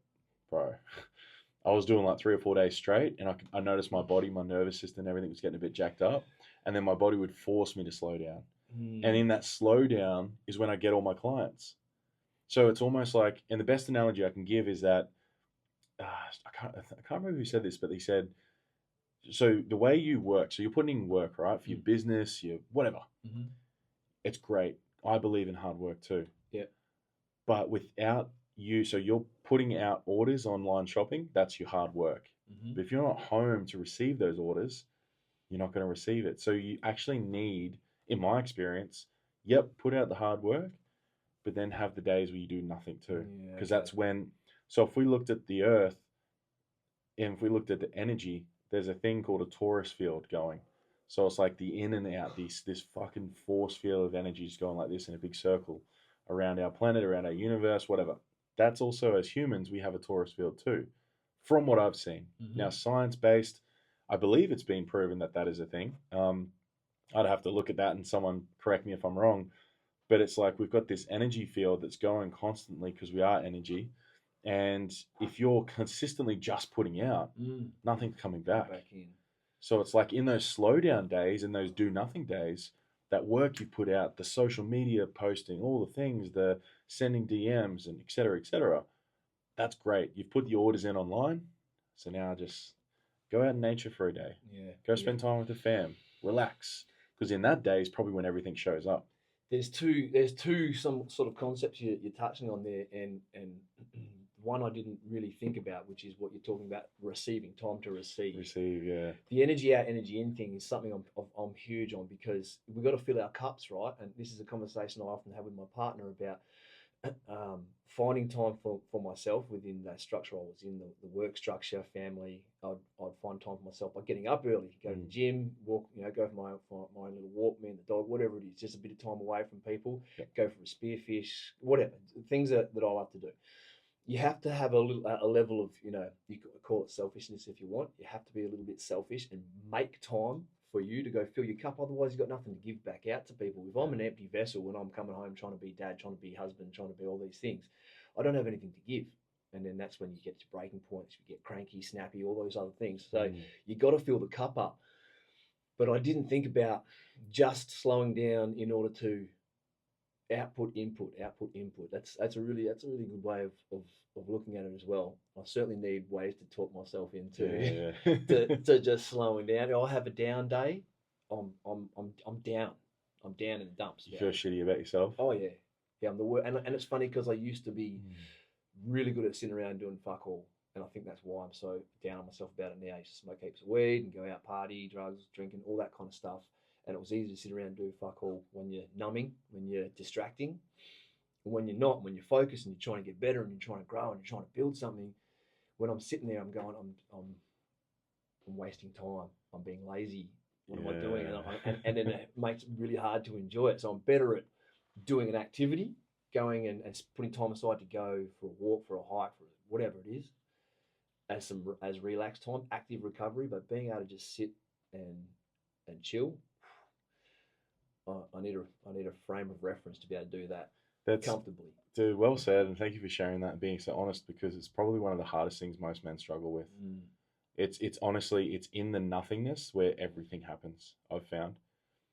Speaker 2: bro. I was doing like 3 or 4 days straight, and I noticed my body, my nervous system, everything was getting a bit jacked up, and then my body would force me to slow down. And in that slowdown is when I get all my clients. So it's almost like, and the best analogy I can give is that I can't remember who said this, but they said, so the way you work, so you're putting in work, right, for your business, your whatever.
Speaker 1: Mm-hmm.
Speaker 2: It's great. I believe in hard work too.
Speaker 1: Yeah.
Speaker 2: But without you, so you're putting out orders online shopping, that's your hard work.
Speaker 1: Mm-hmm.
Speaker 2: But if you're not home to receive those orders, you're not going to receive it. So you actually need, in my experience, yep, put out the hard work, but then have the days where you do nothing too.
Speaker 1: Yeah,
Speaker 2: Because
Speaker 1: okay.
Speaker 2: that's when, so if we looked at the earth and if we looked at the energy, there's a thing called a torus field going. So it's like the in and out, this fucking force field of energy is going like this in a big circle around our planet, around our universe, whatever. That's also, as humans, we have a torus field too, from what I've seen.
Speaker 1: Mm-hmm.
Speaker 2: Now, science based, I believe it's been proven that that is a thing. I'd have to look at that and someone correct me if I'm wrong. But it's like we've got this energy field that's going constantly because we are energy. And if you're consistently just putting out, nothing's coming back.
Speaker 1: in.
Speaker 2: So it's like in those slowdown days and those do nothing days, that work you put out, the social media posting, all the things, the sending DMs and et cetera, that's great. You've put the orders in online. So now just go out in nature for a day.
Speaker 1: Yeah.
Speaker 2: Go spend time with the fam. Relax. Because in that day is probably when everything shows up.
Speaker 1: there's two some sort of concepts you're touching on there, and one I didn't really think about, which is what you're talking about, receiving, time to receive.
Speaker 2: Receive, yeah.
Speaker 1: The energy out, energy in thing is something I'm huge on, because we've got to fill our cups, right? And this is a conversation I often have with my partner about finding time for myself within that structure I was in, the work structure, family. I'd find time for myself by getting up early, go to the gym, walk, go for my own little walk, me and the dog, whatever it is, just a bit of time away from people, go for a spearfish, whatever, things that I love to do. You have to have a level of, you could call it selfishness if you want. You have to be a little bit selfish and make time for you to go fill your cup. Otherwise, you've got nothing to give back out to people. If I'm an empty vessel when I'm coming home trying to be dad, trying to be husband, trying to be all these things, I don't have anything to give. And then that's when you get to breaking points, you get cranky, snappy, all those other things. So you got to fill the cup up. But I didn't think about just slowing down in order to output, input, output, input. That's a really good way of looking at it as well. I certainly need ways to talk myself into to just slowing down. If I have a down day, I'm down. I'm down in the dumps.
Speaker 2: You feel shitty about yourself?
Speaker 1: Oh yeah, I'm the worst. And it's funny because I used to be really good at sitting around doing fuck all, and I think that's why I'm so down on myself about it now. I used to smoke heaps of weed and go out party, drugs, drinking, all that kind of stuff. And it was easy to sit around and do fuck all when you're numbing, when you're distracting. And when you're not, when you're focused and you're trying to get better and you're trying to grow and you're trying to build something, when I'm sitting there, I'm going, I'm wasting time. I'm being lazy. What am I doing? And then it makes it really hard to enjoy it. So I'm better at doing an activity, going and putting time aside to go for a walk, for a hike, for whatever it is, as relaxed time, active recovery. But being able to just sit and chill, I need a frame of reference to be able to do that comfortably.
Speaker 2: Dude, well said, and thank you for sharing that and being so honest, because it's probably one of the hardest things most men struggle with. It's honestly, it's in the nothingness where everything happens, I've found.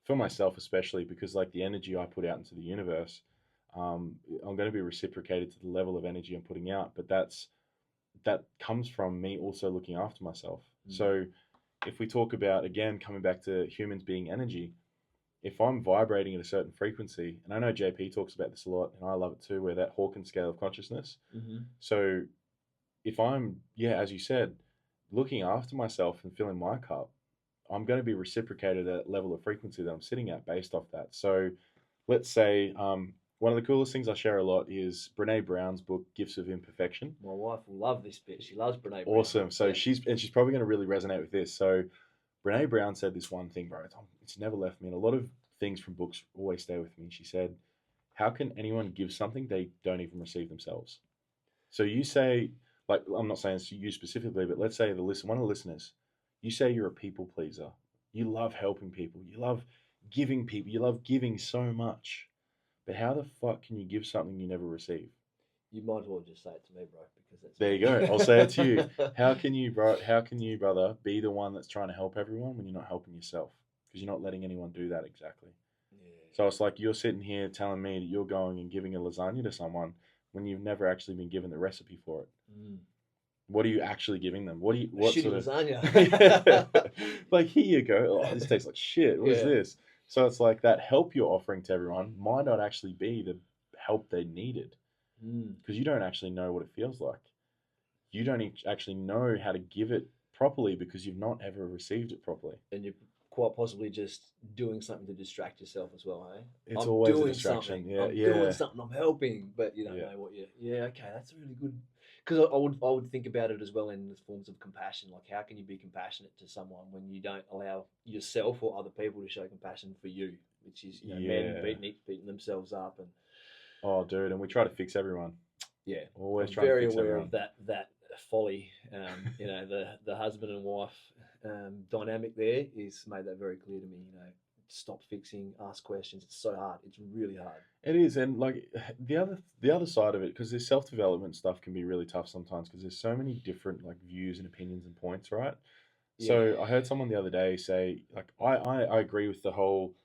Speaker 2: For myself especially, because like the energy I put out into the universe, I'm going to be reciprocated to the level of energy I'm putting out, but that comes from me also looking after myself. So if we talk about, again, coming back to humans being energy, if I'm vibrating at a certain frequency, and I know JP talks about this a lot, and I love it too, where that Hawkins scale of consciousness. So if I'm, as you said, looking after myself and filling my cup, I'm going to be reciprocated at that level of frequency that I'm sitting at based off that. So let's say one of the coolest things I share a lot is Brene Brown's book, Gifts of Imperfection.
Speaker 1: My wife will love this bit. She loves Brene Brown.
Speaker 2: Awesome. So she's probably going to really resonate with this. So Brene Brown said this one thing, bro. It's never left me. And a lot of things from books always stay with me. She said, how can anyone give something they don't even receive themselves? So you say, like, I'm not saying it's you specifically, but let's say one of the listeners, you say you're a people pleaser. You love helping people. You love giving people. You love giving so much. But how the fuck can you give something you never receive?
Speaker 1: You might as well just say it to me, bro, because that's
Speaker 2: there you go. I'll say it to you. How can you, brother, be the one that's trying to help everyone when you're not helping yourself? Because you're not letting anyone do that exactly. Yeah. So it's like you're sitting here telling me that you're going and giving a lasagna to someone when you've never actually been given the recipe for it. What are you actually giving them? What
Speaker 1: sort of lasagna?
Speaker 2: Like, here you go. Oh, this tastes like shit. What is this? So it's like that help you're offering to everyone might not actually be the help they needed, because you don't actually know what it feels like. You don't actually know how to give it properly because you've not ever received it properly.
Speaker 1: And you're quite possibly just doing something to distract yourself as well, hey?
Speaker 2: It's always a distraction.
Speaker 1: I'm doing something, I'm helping, but you don't know what you... Yeah, okay, that's a really good... Because I would think about it as well in the forms of compassion. Like, how can you be compassionate to someone when you don't allow yourself or other people to show compassion for you, which is men beating themselves up and...
Speaker 2: Oh, dude, and we try to fix everyone.
Speaker 1: Yeah,
Speaker 2: always trying to fix everyone.
Speaker 1: Very aware of that folly. The husband and wife dynamic there is made that very clear to me. Stop fixing, ask questions. It's so hard. It's really hard.
Speaker 2: It is, and like the other side of it, because this self-development stuff can be really tough sometimes because there's so many different like views and opinions and points, right? Yeah. So I heard someone the other day say, like, I agree with the whole,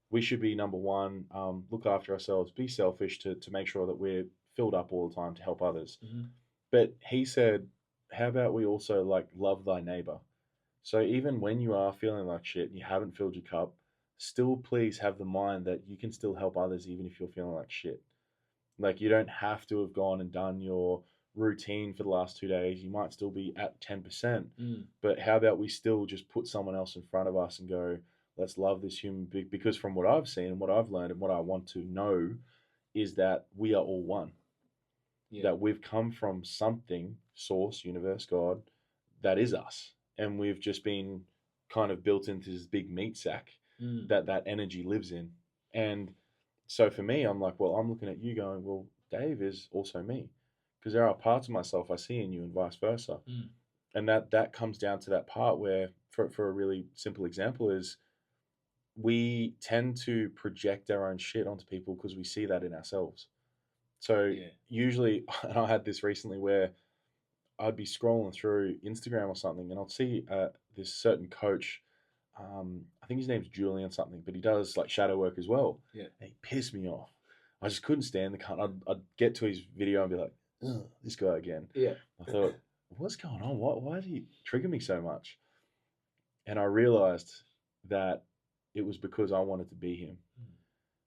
Speaker 2: we should be number one, look after ourselves, be selfish to make sure that we're filled up all the time to help others. But he said, how about we also like love thy neighbor? So even when you are feeling like shit and you haven't filled your cup, still please have the mind that you can still help others even if you're feeling like shit. Like, you don't have to have gone and done your routine for the last 2 days. You might still be at 10%,
Speaker 1: Mm.
Speaker 2: but how about we still just put someone else in front of us and go, let's love this human being? Because from what I've seen and what I've learned and what I want to know is that we are all one.
Speaker 1: Yeah.
Speaker 2: That we've come from something, source, universe, God, that is us. And we've just been kind of built into this big meat sack
Speaker 1: Mm.
Speaker 2: that energy lives in. And so for me, I'm like, well, I'm looking at you going, well, Dave is also me. Because there are parts of myself I see in you and vice versa.
Speaker 1: Mm.
Speaker 2: And that comes down to that part where, for a really simple example, is we tend to project our own shit onto people because we see that in ourselves. So
Speaker 1: Yeah.
Speaker 2: usually, and I had this recently where I'd be scrolling through Instagram or something, and I'd see this certain coach. I think his name's Julian something, but he does like shadow work as well.
Speaker 1: Yeah.
Speaker 2: And he pissed me off. I just couldn't stand the cunt. I'd get to his video and be like, ugh, this guy again.
Speaker 1: Yeah.
Speaker 2: I thought, what's going on? Why did he trigger me so much? And I realized that it was because I wanted to be him.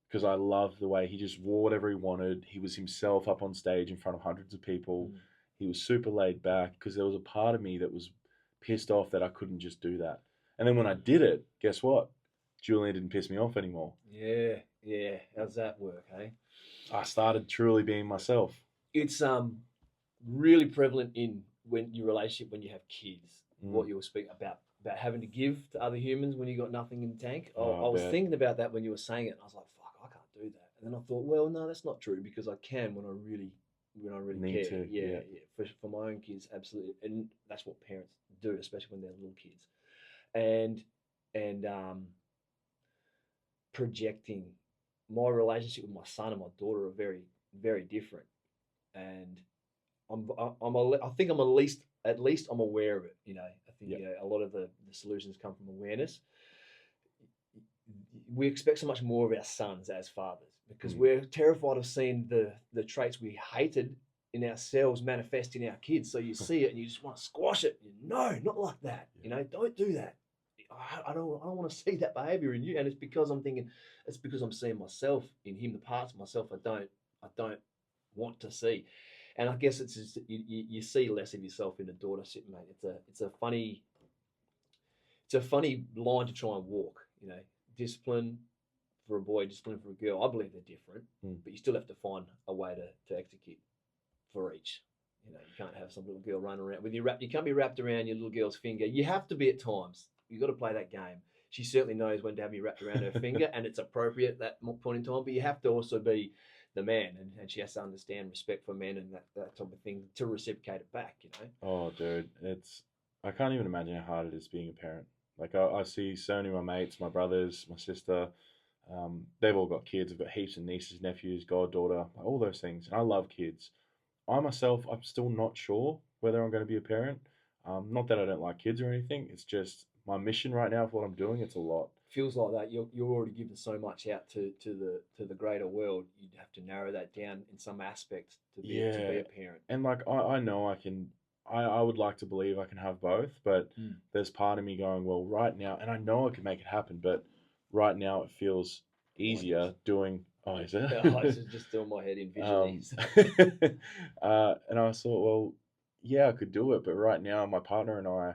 Speaker 2: Because I loved the way he just wore whatever he wanted. He was himself up on stage in front of hundreds of people.
Speaker 1: Mm.
Speaker 2: He was super laid back because there was a part of me that was pissed off that I couldn't just do that. And then when I did it, guess what? Julian didn't piss me off anymore.
Speaker 1: Yeah. Yeah. How's that work, hey?
Speaker 2: I started truly being myself.
Speaker 1: It's really prevalent in when your relationship when you have kids. What you were speaking about having to give to other humans when you got nothing in the tank. I was
Speaker 2: bet.
Speaker 1: thinking about that when you were saying it, and I was like, "Fuck, I can't do that." And then I thought, "Well, no, that's not true because I can when I really
Speaker 2: Need
Speaker 1: care."
Speaker 2: to,
Speaker 1: Yeah,
Speaker 2: yeah.
Speaker 1: For my own kids, absolutely, and that's what parents do, especially when they're little kids. And projecting my relationship with my son and my daughter are very very different, and I think I'm at least I'm aware of it. You know, I think
Speaker 2: Yep.
Speaker 1: a lot of the solutions come from awareness. We expect so much more of our sons as fathers because we're terrified of seeing the traits we hated in ourselves manifest in our kids. So you see it and you just want to squash it. No, not like that. You know, don't do that. I don't want to see that behavior in you. And it's because I'm thinking it's because I'm seeing myself in him, the parts of myself I don't want to see. And I guess it's just, you see less of yourself in a daughter, mate. It's a funny line to try and walk. You know, discipline for a boy, discipline for a girl. I believe they're different, but you still have to find a way to execute for each. You know, you can't have some little girl running around with you. You can't be wrapped around your little girl's finger. You have to be at times. You've got to play that game. She certainly knows when to have you wrapped around her finger, and it's appropriate at that point in time. But you have to also be the man, and she has to understand respect for men and that type of thing to reciprocate it back. You know.
Speaker 2: Oh, dude, I can't even imagine how hard it is being a parent. Like, I see so many of my mates, my brothers, my sister, they've all got kids. I've got heaps of nieces, nephews, goddaughter, all those things. And I love kids. I myself, I'm still not sure whether I'm going to be a parent. Not that I don't like kids or anything. It's just my mission right now for what I'm doing. It's a lot.
Speaker 1: Feels like that you're already giving so much out to the greater world. You'd have to narrow that down in some aspects to be a parent.
Speaker 2: And like I know I can. I would like to believe I can have both, but there's part of me going, well, right now, and I know I can make it happen, but right now it feels easier doing. Oh, is it?
Speaker 1: I was just doing my head in visually.
Speaker 2: And I thought, well, yeah, I could do it, but right now my partner and I,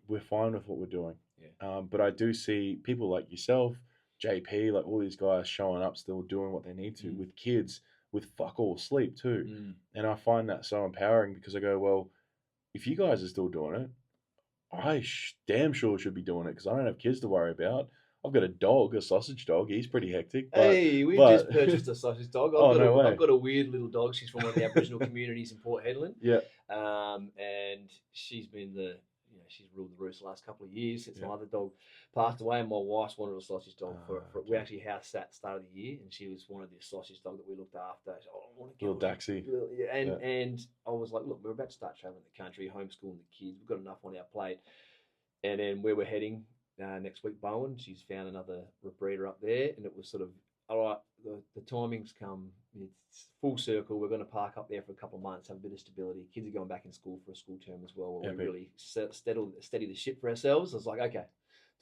Speaker 2: we're fine with what we're doing.
Speaker 1: Yeah.
Speaker 2: But I do see people like yourself, JP, like all these guys showing up, still doing what they need to with kids, with fuck all sleep too. And I find that so empowering because I go, well, if you guys are still doing it, I damn sure should be doing it because I don't have kids to worry about. I've got a dog, a sausage dog. He's pretty hectic.
Speaker 1: Hey, we just purchased a sausage dog. I've got a weird little dog. She's from one of the Aboriginal communities in Port Hedland.
Speaker 2: Yeah.
Speaker 1: And she's been she's ruled the roost the last couple of years since my other dog passed away, and my wife's wanted a sausage dog for we actually house sat start of the year, and she was wanted this sausage dog that we looked after. She said, I want to get
Speaker 2: little Daxie.
Speaker 1: And I was like, look, we're about to start traveling the country, homeschooling the kids. We've got enough on our plate. And then where we're heading next week, Bowen, she's found another breeder up there, and it was sort of, all right, the timing's come, it's full circle. We're going to park up there for a couple of months, have a bit of stability. Kids are going back in school for a school term as well, where we really steady the ship for ourselves. I was like, okay,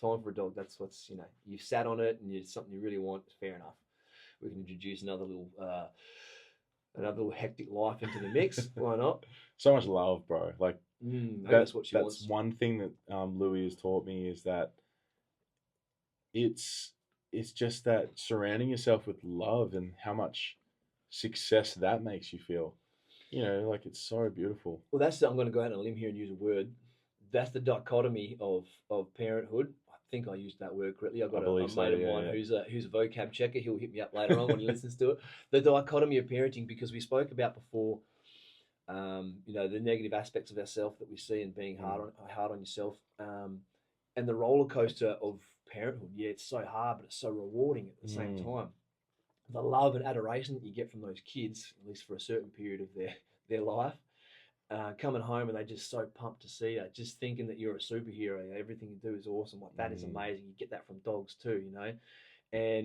Speaker 1: time for a dog. That's what's, you've sat on it and it's something you really want. Fair enough. We can introduce another little hectic life into the mix. Why not?
Speaker 2: So much love, bro. Like
Speaker 1: I think
Speaker 2: that.
Speaker 1: that's what she
Speaker 2: That's
Speaker 1: wants.
Speaker 2: one thing that Louis has taught me is that it's it's just that surrounding yourself with love and how much success that makes you feel. Like it's so beautiful.
Speaker 1: Well, I'm going to go out on a limb here and use a word. That's the dichotomy of parenthood. I think I used that word correctly. I've
Speaker 2: I
Speaker 1: got a
Speaker 2: believe so.
Speaker 1: mate of
Speaker 2: Yeah,
Speaker 1: mine
Speaker 2: yeah.
Speaker 1: who's a vocab checker. He'll hit me up later on when he listens to it. The dichotomy of parenting, because we spoke about before, the negative aspects of ourselves that we see and being hard on yourself, and the roller coaster of parenthood. Yeah, it's so hard, but it's so rewarding at the same time. The love and adoration that you get from those kids, at least for a certain period of their life, coming home and they're just so pumped to see you, just thinking that you're a superhero. Everything you do is awesome. Like that is amazing. You get that from dogs too,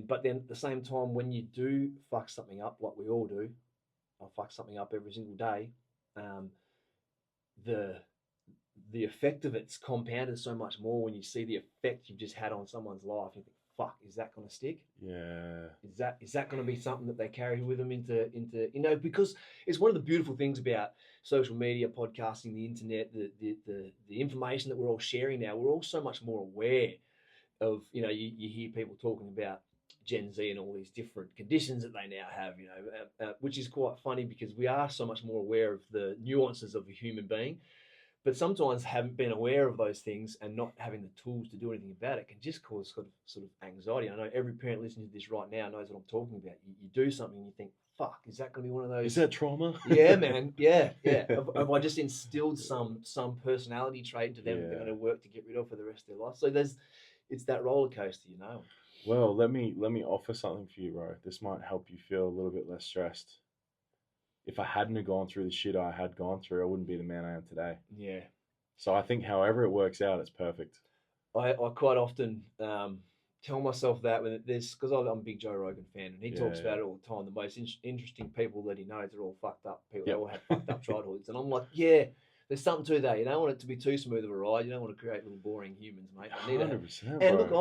Speaker 1: but then at the same time, when you do fuck something up, like we all do, I fuck something up every single day. The the effect of it's compounded so much more when you see the effect you've just had on someone's life. You think, fuck, is that going to stick?
Speaker 2: Yeah.
Speaker 1: Is that going to be something that they carry with them into because it's one of the beautiful things about social media, podcasting, the internet, the information that we're all sharing now. We're all so much more aware of, you hear people talking about Gen Z and all these different conditions that they now have, which is quite funny because we are so much more aware of the nuances of a human being, but sometimes haven't been aware of those things and not having the tools to do anything about it can just cause sort of anxiety. I know every parent listening to this right now knows what I'm talking about. You do something and you think, fuck, is that going to be one of those?
Speaker 2: Is that trauma?
Speaker 1: Yeah, man. Yeah. Have I just instilled some personality trait into them that they're going to work to get rid of for the rest of their life? So it's that roller coaster,
Speaker 2: Well, let me offer something for you, bro. This might help you feel a little bit less stressed. If I hadn't have gone through the shit I had gone through, I wouldn't be the man I am today.
Speaker 1: Yeah.
Speaker 2: So I think however it works out, it's perfect.
Speaker 1: I quite often tell myself that when there's, because I'm a big Joe Rogan fan and he talks about it all the time. The most interesting people that he knows are all fucked up people. They all have fucked up childhoods, and I'm like, yeah, there's something to that. You don't want it to be too smooth of a ride. You don't want to create little boring humans, mate.
Speaker 2: 100%.
Speaker 1: And look,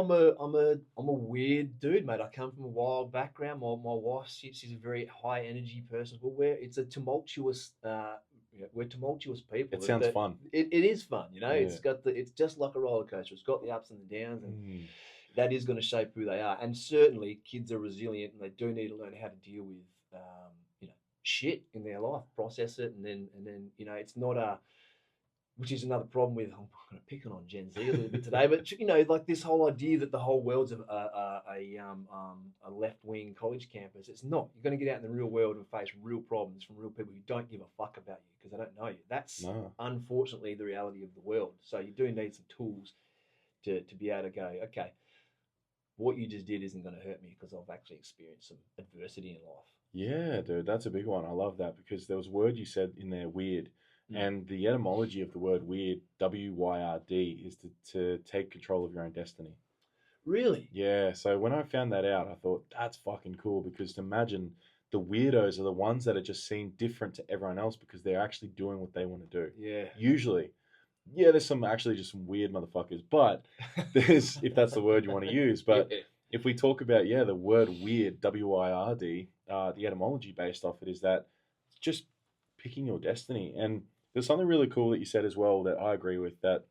Speaker 1: I'm a weird dude, mate. I come from a wild background. My wife, she's a very high energy person. But it's a tumultuous. We're tumultuous people.
Speaker 2: It sounds fun.
Speaker 1: It is fun, It's just like a roller coaster. It's got the ups and the downs, and that is going to shape who they are. And certainly, kids are resilient, and they do need to learn how to deal with, shit in their life, process it, and then it's not which is another problem with. I'm going to pick on Gen Z a little bit today, but like this whole idea that the whole world's a left wing college campus. It's not. You're going to get out in the real world and face real problems from real people who don't give a fuck about you because they don't know you. That's unfortunately the reality of the world. So you do need some tools to be able to go, okay, what you just did isn't going to hurt me because I've actually experienced some adversity in life.
Speaker 2: Yeah, dude, that's a big one. I love that because there was a word you said in there, weird. And the etymology of the word weird, W-Y-R-D, is to take control of your own destiny.
Speaker 1: Really?
Speaker 2: Yeah, so when I found that out, I thought, that's fucking cool because imagine the weirdos are the ones that are just seen different to everyone else because they're actually doing what they want to do.
Speaker 1: Yeah.
Speaker 2: Usually. Yeah, there's some weird motherfuckers, but there's, if that's the word you want to use, but if we talk about, the word weird, W-I-R-D, the etymology based off it is that it's just picking your destiny. And there's something really cool that you said as well that I agree with, that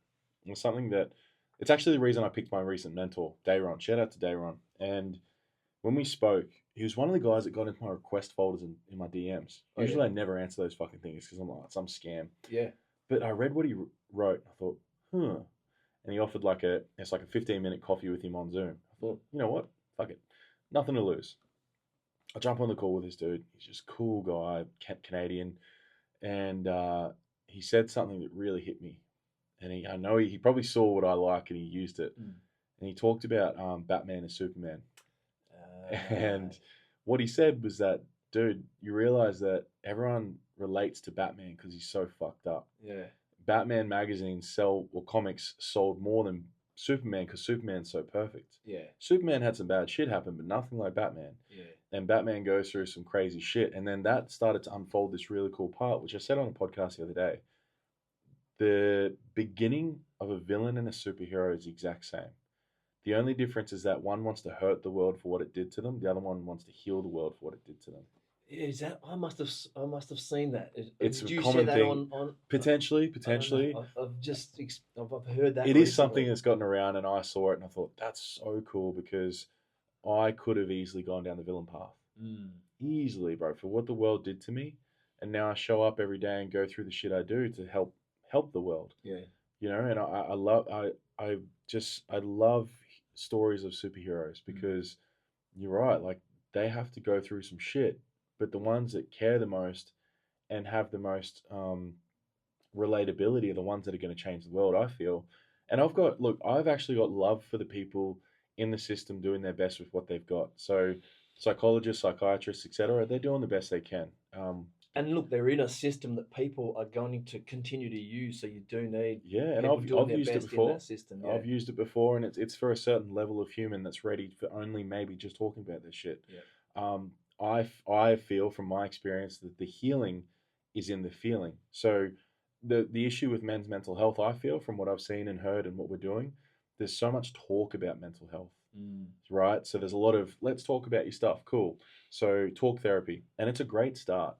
Speaker 2: was something that it's actually the reason I picked my recent mentor, Dayron. Shout out to Dayron. And when we spoke, he was one of the guys that got into my request folders in my DMs. Usually I never answer those fucking things because I'm like, it's some scam.
Speaker 1: Yeah.
Speaker 2: But I read what he wrote. I thought, And he offered it's like a 15-minute coffee with him on Zoom. I thought, you know what? Fuck it. Nothing to lose. I jump on the call with this dude. He's just a cool guy, Canadian. And he said something that really hit me. And I know he probably saw what I like and he used it. And he talked about Batman and Superman. And what he said was that, dude, you realize that everyone relates to Batman because he's so fucked up.
Speaker 1: Yeah.
Speaker 2: Batman magazines comics sold more than Superman because Superman's so perfect.
Speaker 1: Yeah.
Speaker 2: Superman had some bad shit happen, but nothing like Batman.
Speaker 1: Yeah.
Speaker 2: And Batman goes through some crazy shit. And then that started to unfold this really cool part, which I said on a podcast the other day. The beginning of a villain and a superhero is the exact same. The only difference is that one wants to hurt the world for what it did to them. The other one wants to heal the world for what it did to them.
Speaker 1: Is that I must have seen that.
Speaker 2: It's
Speaker 1: Did
Speaker 2: a
Speaker 1: you share
Speaker 2: common
Speaker 1: that
Speaker 2: thing.
Speaker 1: on?
Speaker 2: Potentially,
Speaker 1: I don't know.
Speaker 2: potentially.
Speaker 1: I've heard that
Speaker 2: It is something
Speaker 1: recently.
Speaker 2: that's gotten around, and I saw it and I thought, that's so cool because I could have easily gone down the villain path.
Speaker 1: Mm.
Speaker 2: Easily, bro, for what the world did to me. And now I show up every day and go through the shit I do to help the world.
Speaker 1: Yeah.
Speaker 2: And I love I love stories of superheroes
Speaker 1: Mm.
Speaker 2: because you're right, like they have to go through some shit, but the ones that care the most and have the most relatability are the ones that are going to change the world, I feel. And I've actually got love for the people in the system doing their best with what they've got. So psychologists, psychiatrists, etc., they're doing the best they can.
Speaker 1: And look, they're in a system that people are going to continue to use. So you do need
Speaker 2: Yeah, and
Speaker 1: people doing
Speaker 2: I've
Speaker 1: their
Speaker 2: used it
Speaker 1: best in
Speaker 2: before.
Speaker 1: that system. Yeah.
Speaker 2: I've used it before, and it's for a certain level of human that's ready for only maybe just talking about this shit.
Speaker 1: Yeah.
Speaker 2: I feel from my experience that the healing is in the feeling. So the issue with men's mental health, I feel from what I've seen and heard and what we're doing, there's so much talk about mental health, right? So there's a lot of let's talk about your stuff, cool. So talk therapy, and it's a great start.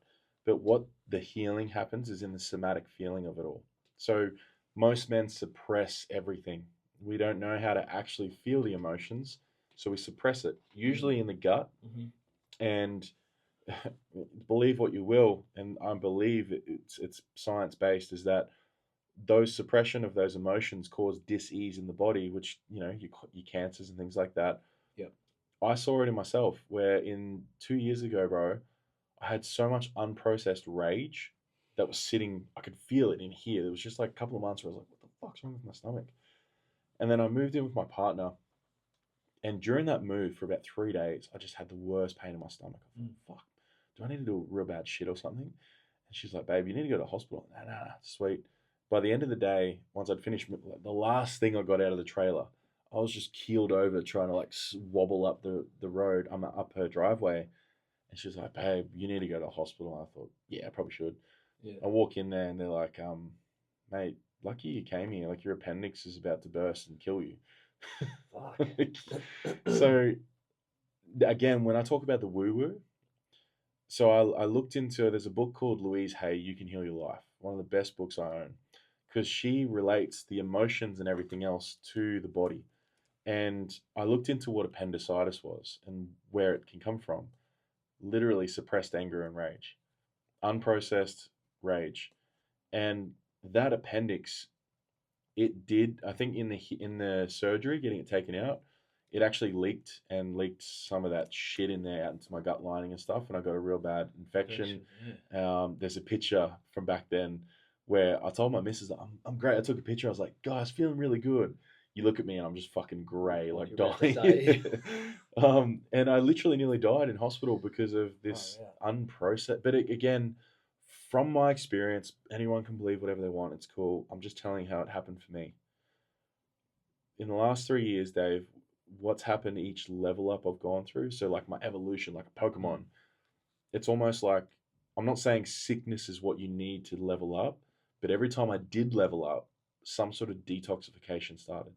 Speaker 2: But what the healing happens is in the somatic feeling of it all. So most men suppress everything. We don't know how to actually feel the emotions, so we suppress it, usually in the gut.
Speaker 1: Mm-hmm.
Speaker 2: And believe what you will, and I believe it's science based, is that those suppression of those emotions cause dis-ease in the body, which your cancers and things like that.
Speaker 1: Yep.
Speaker 2: I saw it in myself, where in 2 years ago, bro, I had so much unprocessed rage that was sitting. I could feel it in here. There was just like a couple of months where I was like, "What the fuck's wrong with my stomach?" And then I moved in with my partner, and during that move for about 3 days, I just had the worst pain in my stomach. I thought, "Fuck, do I need to do a real bad shit or something?" And she's like, "Babe, you need to go to the hospital." Nah, sweet. By the end of the day, once I'd finished, like, the last thing I got out of the trailer, I was just keeled over trying to like wobble up the road. I'm up her driveway, and she's like, "Babe, you need to go to the hospital." I thought, "Yeah, I probably should."
Speaker 1: Yeah.
Speaker 2: I walk in there and they're like, "Mate, lucky you came here. Like your appendix is about to burst and kill you."
Speaker 1: Fuck.
Speaker 2: So again, when I talk about the woo woo, so I looked into, there's a book called Louise Hay, You Can Heal Your Life, one of the best books I own, because she relates the emotions and everything else to the body. And I looked into what appendicitis was and where it can come from. Literally suppressed anger and rage, unprocessed rage. And that appendix, it did, I think in the surgery, getting it taken out, it actually leaked some of that shit in there out into my gut lining and stuff, and I got a real bad infection.
Speaker 1: Yeah.
Speaker 2: There's a picture from back then where I told my missus that I'm great. I took a picture. I was like, "Guys, feeling really good." You look at me and I'm just fucking grey, like
Speaker 1: You're about to
Speaker 2: dying.
Speaker 1: die.
Speaker 2: And I literally nearly died in hospital because of this
Speaker 1: Oh,
Speaker 2: unprocessed. But again, from my experience, anyone can believe whatever they want. It's cool. I'm just telling you how it happened for me. In the last 3 years, Dave, what's happened each level up I've gone through. So like my evolution, like a Pokemon, it's almost like, I'm not saying sickness is what you need to level up, but every time I did level up, some sort of detoxification started.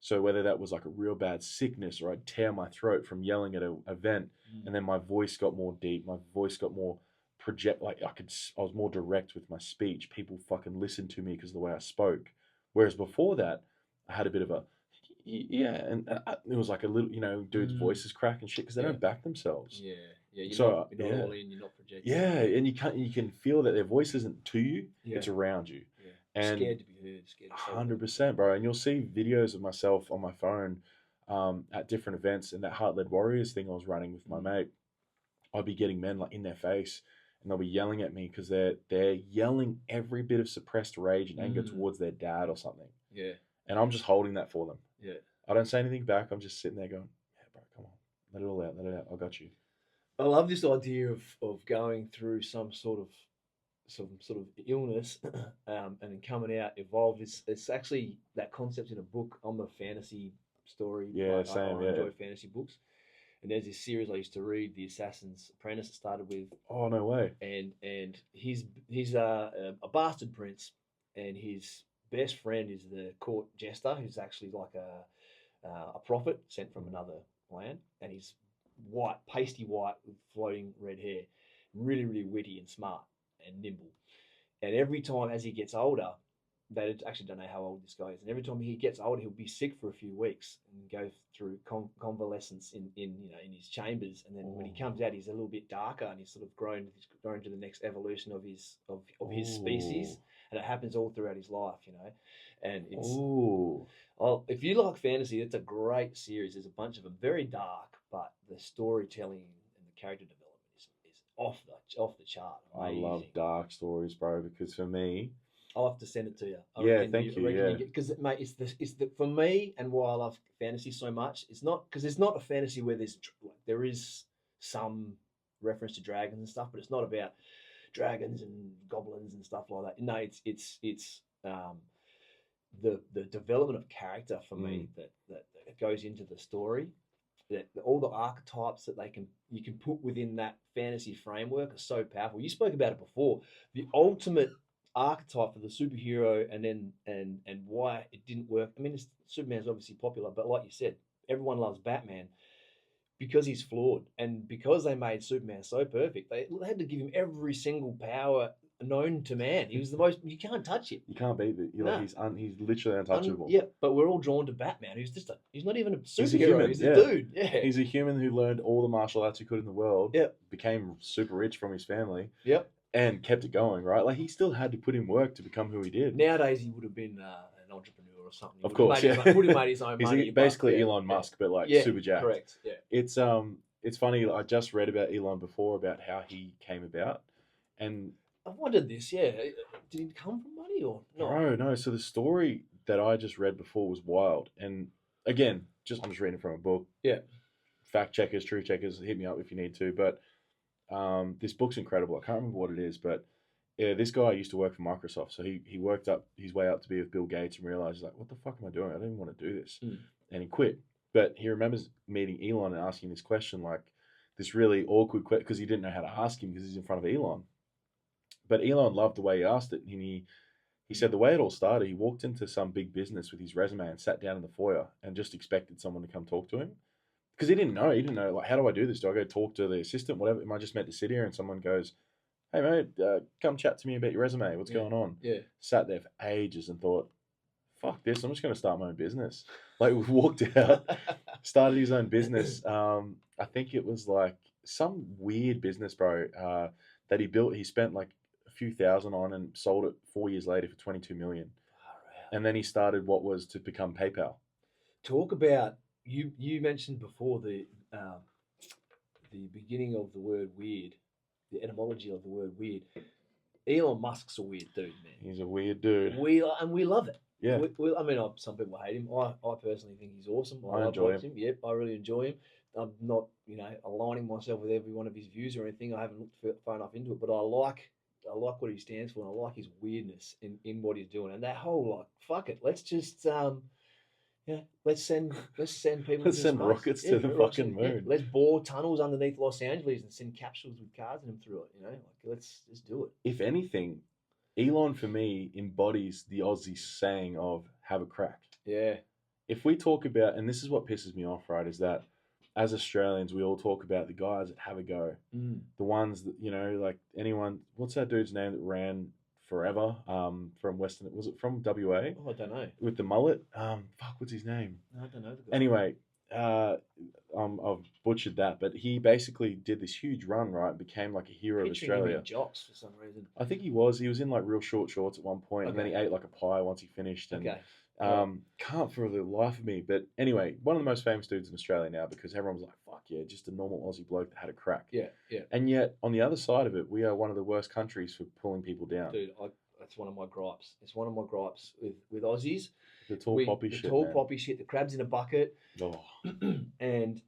Speaker 2: So whether that was like a real bad sickness or I'd tear my throat from yelling at an event, and then my voice got more deep, my voice got more like I was more direct with my speech. People fucking listened to me because of the way I spoke. Whereas before that, I had a bit of a yeah, and it was like a little, dudes' voices crack and shit because they
Speaker 1: Yeah.
Speaker 2: don't back themselves.
Speaker 1: Yeah. Yeah. You're
Speaker 2: So
Speaker 1: not
Speaker 2: yeah,
Speaker 1: all in. You're not projecting.
Speaker 2: yeah, and you can feel that their voice isn't to you;
Speaker 1: Yeah.
Speaker 2: it's around you.
Speaker 1: Yeah.
Speaker 2: And
Speaker 1: Scared to be heard. Scared to say what.
Speaker 2: 100%, bro. And you'll see videos of myself on my phone at different events, and that Heart Led Warriors thing I was running with my mate. I'd be getting men like in their face, and they'll be yelling at me because they're yelling every bit of suppressed rage and anger towards their dad or something.
Speaker 1: Yeah.
Speaker 2: And I'm just holding that for them.
Speaker 1: Yeah.
Speaker 2: I don't say anything back. I'm just sitting there going, "Yeah, bro, come on, let it all out, let it out. I got you."
Speaker 1: I love this idea of going through some sort of illness and then coming out evolved. It's actually that concept in a book. I'm a fantasy story.
Speaker 2: Yeah, same.
Speaker 1: I
Speaker 2: Yeah.
Speaker 1: enjoy fantasy books. And there's this series I used to read, The Assassin's Apprentice. It started with,
Speaker 2: Oh no way.
Speaker 1: and he's a bastard prince, and his best friend is the court jester, who's actually like a prophet sent from another land, and he's white, pasty white with floating red hair, really, really witty and smart and nimble. And every time as he gets older, they actually don't know how old this guy is. And every time he gets older, he'll be sick for a few weeks and go through convalescence in his chambers. And then when he comes out, he's a little bit darker and he's sort of grown to the next evolution of his species. And it happens all throughout his life, And if you like fantasy, it's a great series. There's a bunch of them, very dark, but the storytelling and the character development is off the chart. Amazing.
Speaker 2: I love dark stories, bro, because for me,
Speaker 1: I'll have to send it to you.
Speaker 2: Thank you. Yeah,
Speaker 1: because mate, it's the for me, and why I love fantasy so much. It's not because it's not a fantasy where there is some reference to dragons and stuff, but it's not about dragons and goblins and stuff like that. No, it's the development of character for me that goes into the story. That all the archetypes that you can put within that fantasy framework are so powerful. You spoke about it before. The ultimate archetype for the superhero, and why it didn't work. I mean, Superman's obviously popular, but like you said, everyone loves Batman because he's flawed, and because they made Superman so perfect, they had to give him every single power known to man. He was the most. You can't touch him.
Speaker 2: You can't beat it. He's literally untouchable.
Speaker 1: Yeah, but we're all drawn to Batman, who's just he's not even a superhero. He's a
Speaker 2: human,
Speaker 1: dude. Yeah,
Speaker 2: he's a human who learned all the martial arts he could in the world.
Speaker 1: Yep.
Speaker 2: Became super rich from his family.
Speaker 1: Yep.
Speaker 2: And kept it going, right? Like, he still had to put in work to become who he did.
Speaker 1: Nowadays, he would have been an entrepreneur or something.
Speaker 2: Of course,
Speaker 1: would have made his own
Speaker 2: He's
Speaker 1: money.
Speaker 2: basically Elon Musk, but super jacked.
Speaker 1: Correct. Yeah.
Speaker 2: It's funny. I just read about Elon before, about how he came about, and
Speaker 1: I wondered this. Yeah, did he come from money or not?
Speaker 2: No. So the story that I just read before was wild, and again, I'm just reading from a book.
Speaker 1: Yeah.
Speaker 2: Fact checkers, true checkers, hit me up if you need to, but. This book's incredible. I can't remember what it is, but this guy used to work for Microsoft. So he worked up his way up to be with Bill Gates and realized, like, what the fuck am I doing? I don't even want to do this. And he quit. But he remembers meeting Elon and asking this question, like this really awkward question, because he didn't know how to ask him because he's in front of Elon. But Elon loved the way he asked it. And he said the way it all started, he walked into some big business with his resume and sat down in the foyer and just expected someone to come talk to him. Because he didn't know, like, how do I do this? Do I go talk to the assistant? Whatever. Am I just meant to sit here and someone goes, hey, mate, come chat to me about your resume. What's going on?
Speaker 1: Yeah.
Speaker 2: Sat there for ages and thought, fuck this. I'm just going to start my own business. Like, we walked out, started his own business. I think it was like some weird business, bro, that he built. He spent like a few thousand on and sold it 4 years later for 22 million. And then he started what was to become PayPal.
Speaker 1: Talk about... You mentioned before the beginning of the word weird, the etymology of the word weird. Elon Musk's a weird dude, man.
Speaker 2: He's a weird dude.
Speaker 1: We love it.
Speaker 2: Yeah.
Speaker 1: Some people hate him. I personally think he's awesome.
Speaker 2: I enjoy him.
Speaker 1: Yep, I really enjoy him. I'm not, aligning myself with every one of his views or anything. I haven't looked far enough into it, but I like what he stands for, and I like his weirdness in what he's doing. And that whole, like, fuck it, let's just let's send people.
Speaker 2: Let's send rockets to the fucking moon.
Speaker 1: Yeah. Let's bore tunnels underneath Los Angeles and send capsules with cars in them through it. Like, let's just do it.
Speaker 2: If anything, Elon for me embodies the Aussie saying of "have a crack."
Speaker 1: Yeah.
Speaker 2: If we talk about, and this is what pisses me off, right, is that as Australians we all talk about the guys that have a go, the ones that like anyone. What's that dude's name that ran forever from Western, was it from WA?
Speaker 1: Oh, I don't know.
Speaker 2: With the mullet, what's his name?
Speaker 1: No, I don't know.
Speaker 2: Anyway, I've butchered that, but he basically did this huge run, right, and became like a hero of Australia.
Speaker 1: Him in jocks for some reason.
Speaker 2: I think he was in like real short shorts at one point, and then he ate like a pie once he finished. And, can't for the life of me, but anyway, one of the most famous dudes in Australia now, because everyone's like, fuck yeah, just a normal Aussie bloke that had a crack.
Speaker 1: Yeah.
Speaker 2: And yet, on the other side of it, we are one of the worst countries for pulling people down.
Speaker 1: Dude, that's one of my gripes. It's one of my gripes with Aussies.
Speaker 2: The tall poppy shit.
Speaker 1: The tall poppy shit, the crabs in a bucket.
Speaker 2: Oh.
Speaker 1: And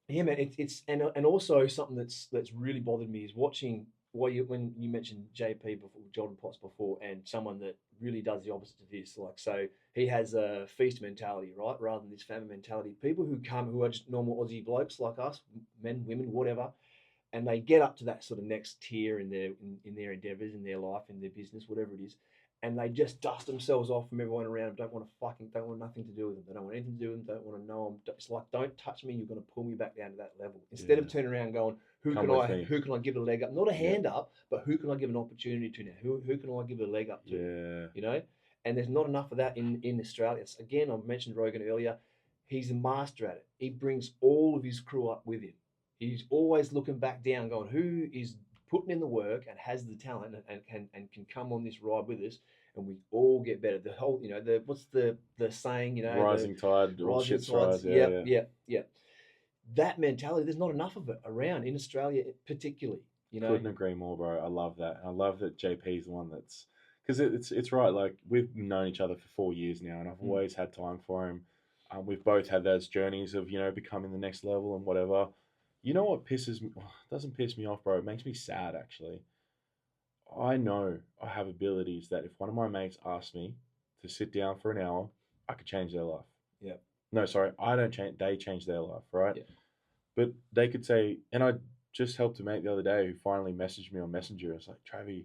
Speaker 1: yeah, man, it's and also something that's really bothered me is watching when you mentioned JP before, Jordan Potts before, and someone that really does the opposite of this. Like, so he has a feast mentality, right, rather than this famine mentality. People who are just normal Aussie blokes like us, men, women, whatever, and they get up to that sort of next tier in their endeavors, in their life, in their business, whatever it is, and they just dust themselves off from everyone around them. Don't want nothing to do with them. They don't want anything to do with them. Don't want to know them. It's like, don't touch me. You're going to pull me back down to that level. Instead
Speaker 2: Yeah.
Speaker 1: of turning around and going, who
Speaker 2: Come
Speaker 1: can
Speaker 2: with me.
Speaker 1: I give a leg up? Not a
Speaker 2: Yeah.
Speaker 1: hand up, but who can I give an opportunity to now? Who can I give a leg up to?
Speaker 2: Yeah.
Speaker 1: You know, and there's not enough of that in Australia. Again, I mentioned Rogan earlier. He's a master at it. He brings all of his crew up with him. He's always looking back down, going, who is putting in the work and has the talent and can come on this ride with us, and we all get better. The whole, what's the saying,
Speaker 2: Rising tide, all
Speaker 1: rising
Speaker 2: shit's
Speaker 1: tides.
Speaker 2: rise. Yeah,
Speaker 1: Yeah. That mentality, there's not enough of it around in Australia, particularly.
Speaker 2: Couldn't agree more, bro. I love that. I love that JP's the one that's, because it's right. Like, we've known each other for 4 years now, and I've always had time for him. We've both had those journeys of becoming the next level and whatever. You know what pisses me? Doesn't piss me off, bro. It makes me sad, actually. I know I have abilities that if one of my mates asked me to sit down for an hour, I could change their life.
Speaker 1: Yeah.
Speaker 2: No, sorry, I don't change. They change their life, right?
Speaker 1: Yeah.
Speaker 2: But they could say, and I just helped a mate the other day who finally messaged me on Messenger. It's like, Travi,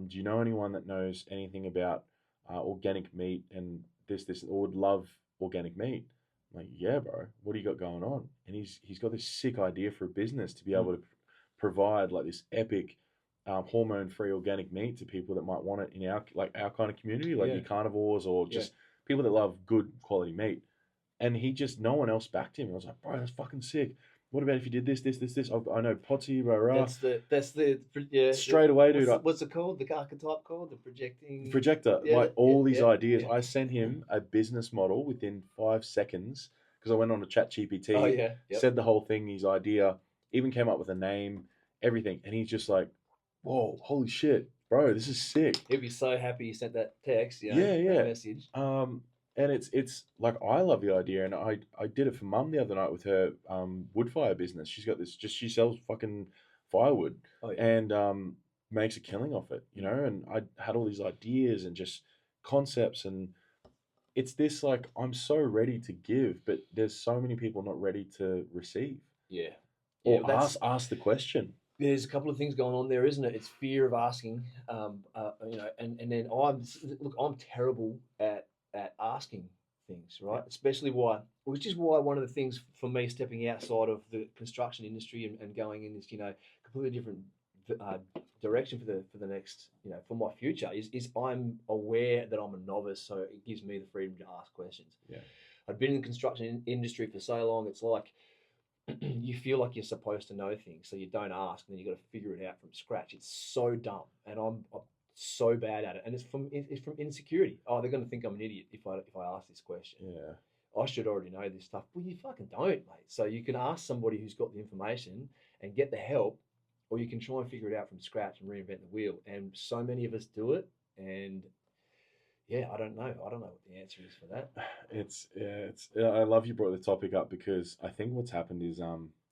Speaker 2: do you know anyone that knows anything about organic meat and this, or would love organic meat? I'm like, yeah, bro. What do you got going on? And he's got this sick idea for a business to be able to provide like this epic hormone-free organic meat to people that might want it in our kind of community, like your carnivores or just people that love good quality meat. And no one else backed him. I was like, bro, that's fucking sick. What about if you did this? I know Potsy, rah. Straight away, dude.
Speaker 1: What's it called? The archetype called? The
Speaker 2: projector. These ideas. I sent him a business model within 5 seconds because I went on to ChatGPT.
Speaker 1: Oh, yeah. Yep.
Speaker 2: Said the whole thing, his idea, even came up with a name, everything. And he's just like, whoa, holy shit, bro, this is sick.
Speaker 1: He'll be so happy you sent that text, that message.
Speaker 2: And it's like, I love the idea, and I did it for Mum the other night with her wood fire business. She's got this, she sells fucking firewood and makes a killing off it, and I had all these ideas and just concepts, and it's this, like, I'm so ready to give, but there's so many people not ready to receive.
Speaker 1: Yeah.
Speaker 2: Or ask the question.
Speaker 1: There's a couple of things going on there, isn't it? It's fear of asking, and then I'm terrible at asking things, right? Which is why one of the things for me stepping outside of the construction industry and going in this, completely different direction for the next, for my future is I'm aware that I'm a novice, so it gives me the freedom to ask questions.
Speaker 2: Yeah.
Speaker 1: I've been in the construction industry for so long, it's like you feel like you're supposed to know things, so you don't ask, and then you got to figure it out from scratch. It's so dumb, and I'm so bad at it, and it's from insecurity. Oh, they're going to think I'm an idiot if I ask this question.
Speaker 2: Yeah,
Speaker 1: I should already know this stuff. Well, you fucking don't, mate. So you can ask somebody who's got the information and get the help, or you can try and figure it out from scratch and reinvent the wheel. And so many of us do it, and yeah, I don't know what the answer is for that.
Speaker 2: I love you brought the topic up because I think what's happened is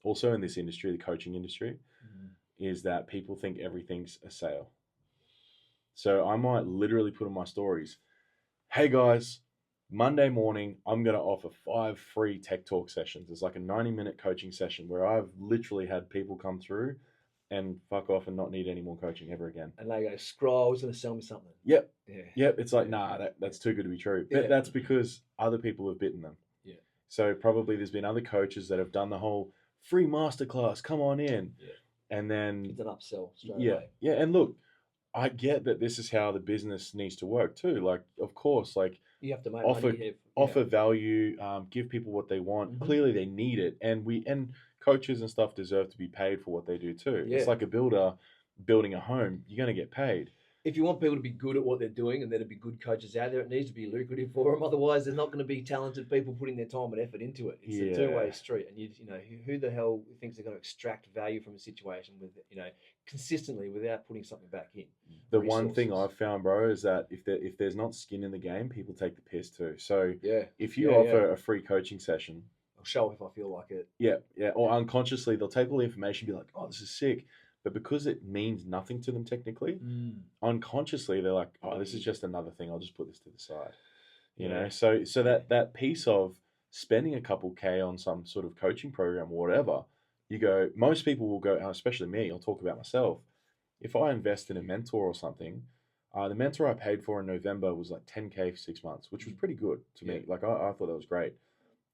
Speaker 2: also in this industry, the coaching industry, is that people think everything's a sale. So I might literally put on my stories, hey guys, Monday morning, I'm going to offer 5 free tech talk sessions. It's like a 90-minute coaching session where I've literally had people come through and fuck off and not need any more coaching ever again.
Speaker 1: And they go, scroll, I was going to sell me something.
Speaker 2: Yep. Yeah. Yep. It's like, nah, that's too good to be true. But that's because other people have bitten them.
Speaker 1: Yeah.
Speaker 2: So probably there's been other coaches that have done the whole free masterclass, come on in.
Speaker 1: Yeah.
Speaker 2: And then
Speaker 1: it's an upsell straight away.
Speaker 2: Yeah. And look, I get that this is how the business needs to work too. Like, of course, like
Speaker 1: you have to make
Speaker 2: offer value, give people what they want. Mm-hmm. Clearly they need it. And coaches and stuff deserve to be paid for what they do too. Yeah. It's like a builder building a home. You're going to get paid.
Speaker 1: If you want people to be good at what they're doing and there to be good coaches out there, it needs to be lucrative for them. Otherwise, there's not going to be talented people putting their time and effort into it. It's a two-way street. And who the hell thinks they're going to extract value from a situation with consistently without putting something back in?
Speaker 2: The one thing I've found, bro, is that if there's not skin in the game, people take the piss too. So if you offer a free coaching session,
Speaker 1: I'll show if I feel like it.
Speaker 2: Yeah. Or unconsciously, they'll take all the information and be like, oh, this is sick. But because it means nothing to them technically, unconsciously they're like, oh, this is just another thing. I'll just put this to the side. You know? So that piece of spending a couple K on some sort of coaching program or whatever, most people will go, especially me, I'll talk about myself. If I invest in a mentor or something, The mentor I paid for in November was like 10K for 6 months, which was pretty good to me.
Speaker 1: Yeah.
Speaker 2: Like I thought that was great,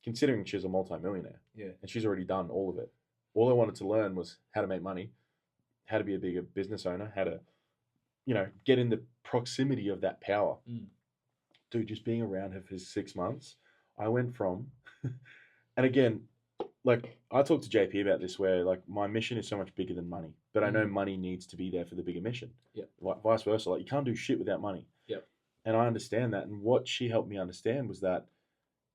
Speaker 2: considering she's a multimillionaire
Speaker 1: Yeah.
Speaker 2: and she's already done all of it. All I wanted to learn was how to make money, how to be a bigger business owner, how to, get in the proximity of that power.
Speaker 1: Mm.
Speaker 2: Dude, just being around her for 6 months, I went from, and again, like I talked to JP about this, where like my mission is so much bigger than money, but I know money needs to be there for the bigger mission.
Speaker 1: Yeah.
Speaker 2: Like vice versa, like you can't do shit without money.
Speaker 1: Yeah.
Speaker 2: And I understand that. And what she helped me understand was that,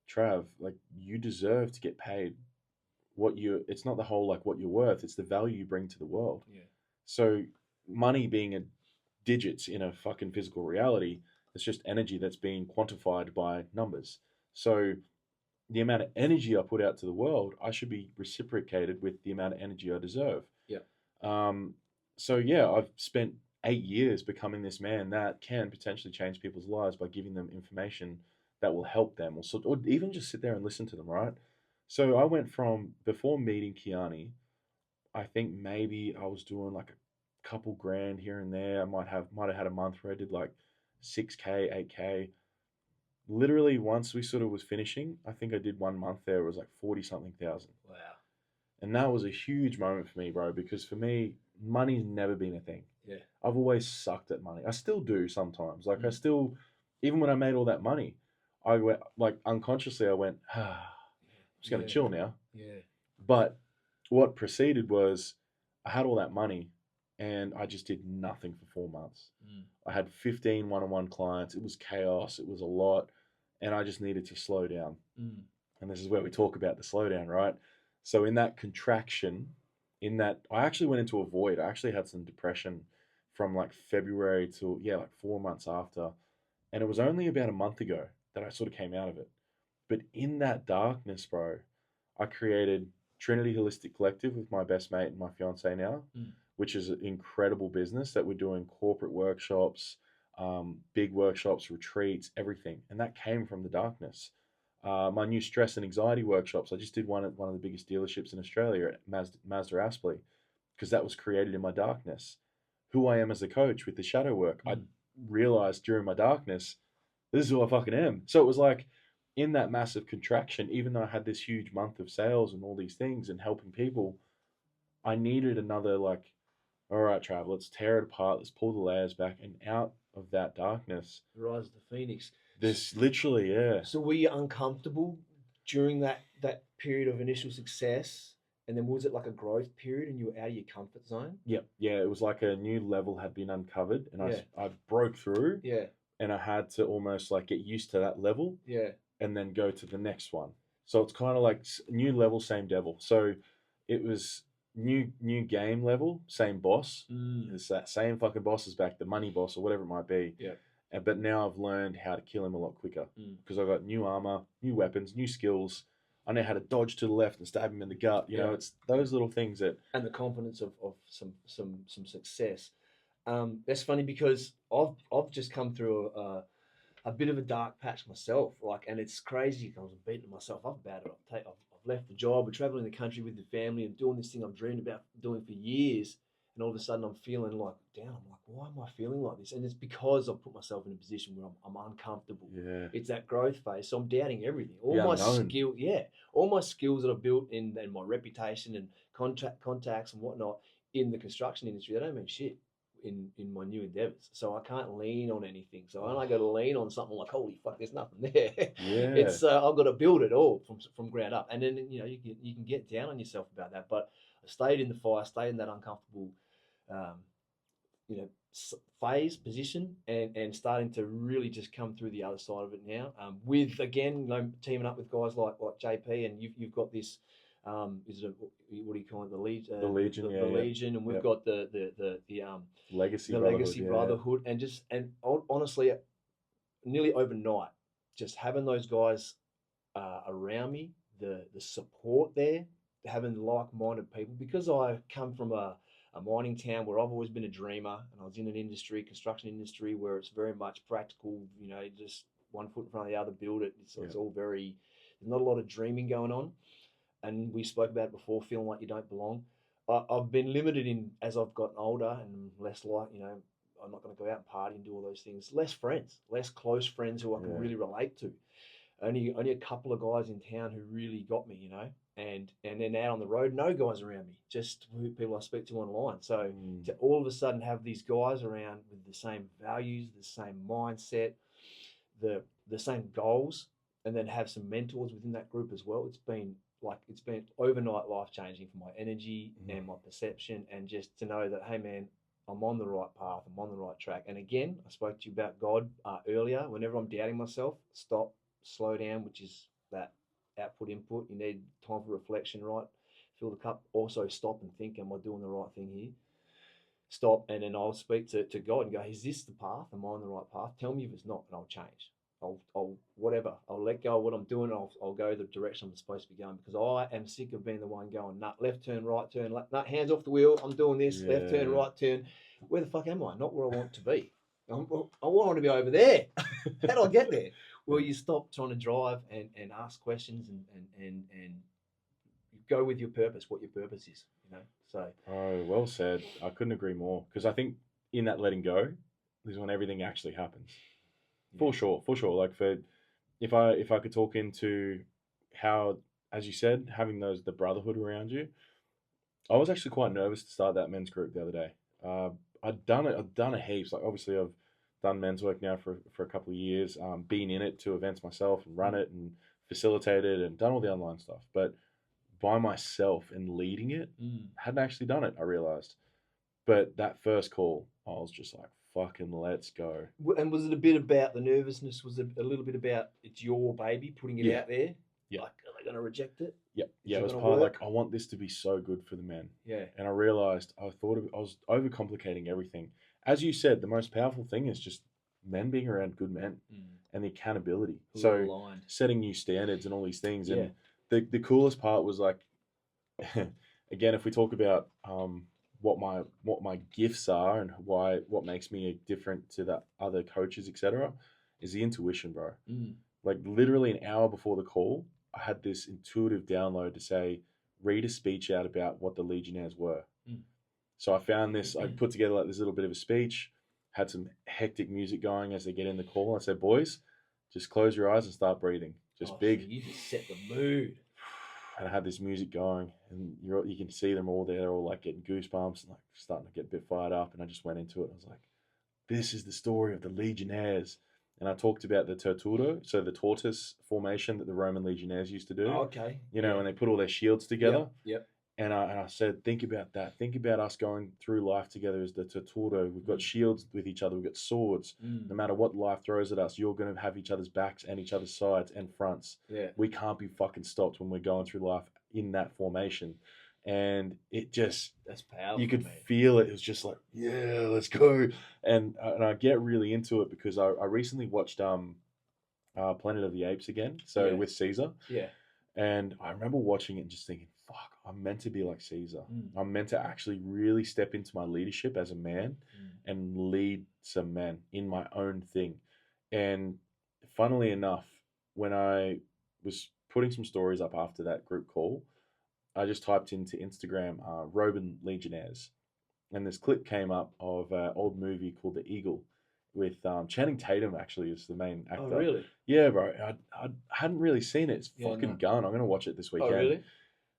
Speaker 2: Trav, like you deserve to get paid it's not the whole like what you're worth, it's the value you bring to the world.
Speaker 1: Yeah.
Speaker 2: So money being a digits in a fucking physical reality, it's just energy that's being quantified by numbers. So the amount of energy I put out to the world, I should be reciprocated with the amount of energy I deserve.
Speaker 1: Yeah.
Speaker 2: So yeah, I've spent 8 years becoming this man that can potentially change people's lives by giving them information that will help them, or even just sit there and listen to them, right? So I went from before meeting Kiani, I think maybe I was doing like a couple grand here and there. I might have had a month where I did like 6K, 8K. Literally, once we sort of was finishing, I think I did 1 month there. It was like 40 something thousand.
Speaker 1: Wow.
Speaker 2: And that was a huge moment for me, bro, because for me, money's never been a thing.
Speaker 1: Yeah.
Speaker 2: I've always sucked at money. I still do sometimes. Like I
Speaker 1: Mm.
Speaker 2: still, even when I made all that money, I went like unconsciously. I went, I'm just gonna
Speaker 1: Yeah.
Speaker 2: chill now.
Speaker 1: Yeah.
Speaker 2: But what preceded was I had all that money and I just did nothing for 4 months.
Speaker 1: Mm.
Speaker 2: I had 15 one-on-one clients. It was chaos. It was a lot. And I just needed to slow down.
Speaker 1: Mm.
Speaker 2: And this is where we talk about the slowdown, right? So in that contraction, I actually went into a void. I actually had some depression from like February to, like 4 months after. And it was only about a month ago that I sort of came out of it. But in that darkness, bro, I created Trinity Holistic Collective with my best mate and my fiance now, which is an incredible business that we're doing corporate workshops, big workshops, retreats, everything. And that came from the darkness. My new stress and anxiety workshops, I just did one at one of the biggest dealerships in Australia at Mazda Aspley, because that was created in my darkness. Who I am as a coach with the shadow work, I realized during my darkness, this is who I fucking am. So it was like, in that massive contraction, even though I had this huge month of sales and all these things and helping people, I needed another like, all right, Trav, let's tear it apart, let's pull the layers back, and out of that darkness,
Speaker 1: Rise of the Phoenix.
Speaker 2: this literally, yeah.
Speaker 1: So were you uncomfortable during that period of initial success? And then was it like a growth period and you were out of your comfort zone?
Speaker 2: Yep. Yeah, it was like a new level had been uncovered and
Speaker 1: Yeah.
Speaker 2: I broke through
Speaker 1: Yeah.
Speaker 2: and I had to almost like get used to that level
Speaker 1: Yeah.
Speaker 2: and then go to the next one. So it's kind of like new level, same devil. So it was new game level, same boss. It's that same fucking boss is back, the money boss or whatever it might be.
Speaker 1: Yeah.
Speaker 2: But now I've learned how to kill him a lot quicker because I've got new armor, new weapons, new skills. I know how to dodge to the left and stab him in the gut. You know, it's those little things that,
Speaker 1: and the confidence of some success. That's funny because I've just come through a bit of a dark patch myself, like, and it's crazy. I was beating myself up about it. I've left the job, we're traveling the country with the family and doing this thing I've dreamed about doing for years, and all of a sudden I'm feeling like down. I'm like, why am I feeling like this? And it's because I've put myself in a position where I'm uncomfortable.
Speaker 2: yeah,
Speaker 1: It's that growth phase, so I'm doubting everything. All
Speaker 2: The
Speaker 1: my
Speaker 2: unknown.
Speaker 1: all my skills that I've built in and my reputation and contacts and whatnot in the construction industry, they don't mean shit in my new endeavors. So I can't lean on anything. So I got to lean on something like, holy fuck, there's nothing there.
Speaker 2: Yeah.
Speaker 1: It's I've got to build it all from ground up. And then you can get down on yourself about that. But I stayed in the fire, stayed in that uncomfortable phase, position, and starting to really just come through the other side of it now. With again, teaming up with guys like JP, and you've got this. Is it what do you call it? The Legion.
Speaker 2: The Legion,
Speaker 1: the Legion, and we've got the
Speaker 2: Legacy
Speaker 1: the
Speaker 2: Brotherhood,
Speaker 1: Legacy Brotherhood, and honestly, nearly overnight, just having those guys around me, the support there, having like-minded people, because I come from a mining town where I've always been a dreamer, and I was in an construction industry, where it's very much practical, just one foot in front of the other, build it. It's all very, there's not a lot of dreaming going on. And we spoke about it before, feeling like you don't belong. I've been limited in as I've gotten older and less like, I'm not going to go out and party and do all those things. Less friends, less close friends who I can
Speaker 2: Yeah.
Speaker 1: really relate to. Only a couple of guys in town who really got me, and then out on the road, no guys around me, just people I speak to online. So to all of a sudden have these guys around with the same values, the same mindset, the same goals, and then have some mentors within that group as well. It's been overnight life changing for my energy and my perception, and just to know that, hey man, I'm on the right path, I'm on the right track. And again, I spoke to you about God earlier. Whenever I'm doubting myself, stop, slow down, which is that output input. You need time for reflection, right? Fill the cup. Also stop and think, am I doing the right thing here? Stop, and then I'll speak to God and go, is this the path? Am I on the right path? Tell me if it's not, and I'll change. I'll whatever. I'll let go of what I'm doing. I'll go the direction I'm supposed to be going, because I am sick of being the one going, nut, left turn, right turn, nut, hands off the wheel. I'm doing this, left turn, right turn. Where the fuck am I? Not where I want to be. I want to be over there. How do I get there? Well, you stop trying to drive and ask questions and go with your purpose, what your purpose is, So
Speaker 2: Oh, well said. I couldn't agree more, because I think in that letting go is when everything actually happens. For sure. Like if I could talk into how, as you said, having the brotherhood around you, I was actually quite nervous to start that men's group the other day. I'd done it heaps. Like obviously I've done men's work now for a couple of years. Been in it to events myself and run it and facilitated and done all the online stuff, but by myself and leading it, hadn't actually done it, I realized. But that first call, I was just like, fucking let's go.
Speaker 1: And was it a bit about the nervousness? Was it a little bit about it's your baby, putting it out there?
Speaker 2: Yeah.
Speaker 1: Like, are they going to reject it?
Speaker 2: Yeah.
Speaker 1: Is
Speaker 2: It was
Speaker 1: gonna
Speaker 2: part
Speaker 1: work?
Speaker 2: like, I want this to be so good for the men.
Speaker 1: Yeah.
Speaker 2: And I realized I was overcomplicating everything. As you said, the most powerful thing is just men being around good men and the accountability.
Speaker 1: Who are
Speaker 2: So
Speaker 1: aligned.
Speaker 2: setting new standards and all these things.
Speaker 1: Yeah.
Speaker 2: And the coolest part was like, again, if we talk about what my gifts are and what makes me different to the other coaches, etc., is the intuition, bro. Like literally an hour before the call, I had this intuitive download to say, read a speech out about what the Legionnaires were. So I found this, I put together like this little bit of a speech, had some hectic music going as they get in the call. I said, boys, just close your eyes and start breathing. Just big.
Speaker 1: So you just set the mood.
Speaker 2: And I had this music going, and you can see them all there. They're all like getting goosebumps and like starting to get a bit fired up. And I just went into it. I was like, this is the story of the Legionnaires. And I talked about the Tortudo, so the tortoise formation that the Roman Legionnaires used to do.
Speaker 1: Oh, okay.
Speaker 2: And they put all their shields together.
Speaker 1: Yep.
Speaker 2: And I said, think about that. Think about us going through life together as the Tortudo. We've got shields with each other. We've got swords. No matter what life throws at us, you're going to have each other's backs and each other's sides and fronts.
Speaker 1: Yeah.
Speaker 2: We can't be fucking stopped when we're going through life in that formation. And it just,
Speaker 1: that's powerful.
Speaker 2: You could feel it. It was just like, yeah, let's go. And I get really into it because I recently watched Planet of the Apes again. So with Caesar.
Speaker 1: Yeah.
Speaker 2: And I remember watching it and just thinking, fuck, I'm meant to be like Caesar. I'm meant to actually really step into my leadership as a man and lead some men in my own thing. And funnily enough, when I was putting some stories up after that group call, I just typed into Instagram, Roman Legionnaires. And this clip came up of an old movie called The Eagle with Channing Tatum, actually, is the main actor.
Speaker 1: Oh, really?
Speaker 2: Yeah, bro. I hadn't really seen it. It's fucking gun. I'm going to watch it this weekend.
Speaker 1: Oh, really?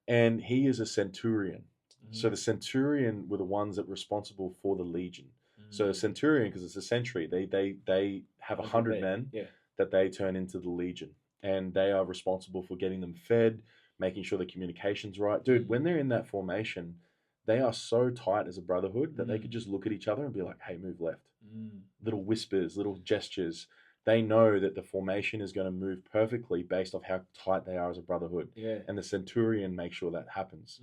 Speaker 2: And he is a centurion. So the centurion were the ones that were responsible for the legion. So the centurion, because it's a century, they have 100 men that they turn into the legion. And they are responsible for getting them fed, making sure the communication's right. Dude, when they're in that formation, they are so tight as a brotherhood that they could just look at each other and be like, hey, move left. Little whispers, little gestures. They know that the formation is going to move perfectly based off how tight they are as a brotherhood. Yeah. And the centurion makes sure that happens.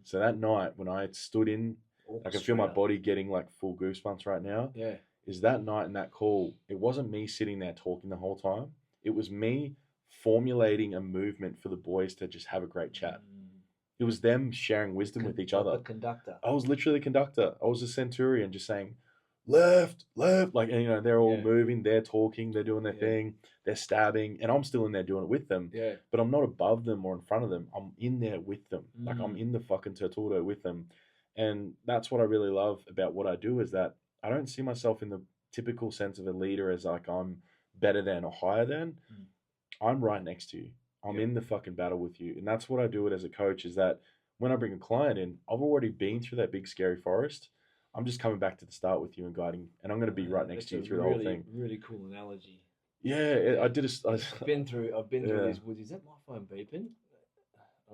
Speaker 2: So that night when I stood in, I can feel my body getting like full goosebumps right now. Yeah. Is that night in that call, it wasn't me sitting there talking the whole time. It was me formulating a movement for the boys to just have a great chat. It was them sharing wisdom with each other.
Speaker 1: The conductor.
Speaker 2: I was literally the conductor. I was a centurion just saying, left, like, and they're all moving, they're talking, they're doing their thing, they're stabbing, and I'm still in there doing it with them. Yeah. But I'm not above them or in front of them. I'm in there with them. Like I'm in the fucking Tortudo with them. And that's what I really love about what I do, is that I don't see myself in the typical sense of a leader as like I'm better than or higher than.
Speaker 1: Mm.
Speaker 2: I'm right next to you. I'm
Speaker 1: Yep.
Speaker 2: in the fucking battle with you. And that's what I do it as a coach is that when I bring a client in, I've already been through that big scary forest. I'm just coming back to the start with you and guiding, and I'm going to be right next
Speaker 1: That's
Speaker 2: to
Speaker 1: a
Speaker 2: you through the whole
Speaker 1: really,
Speaker 2: thing.
Speaker 1: really cool analogy.
Speaker 2: Yeah, I did
Speaker 1: I've been through
Speaker 2: yeah.
Speaker 1: these woods. Is that my phone beeping?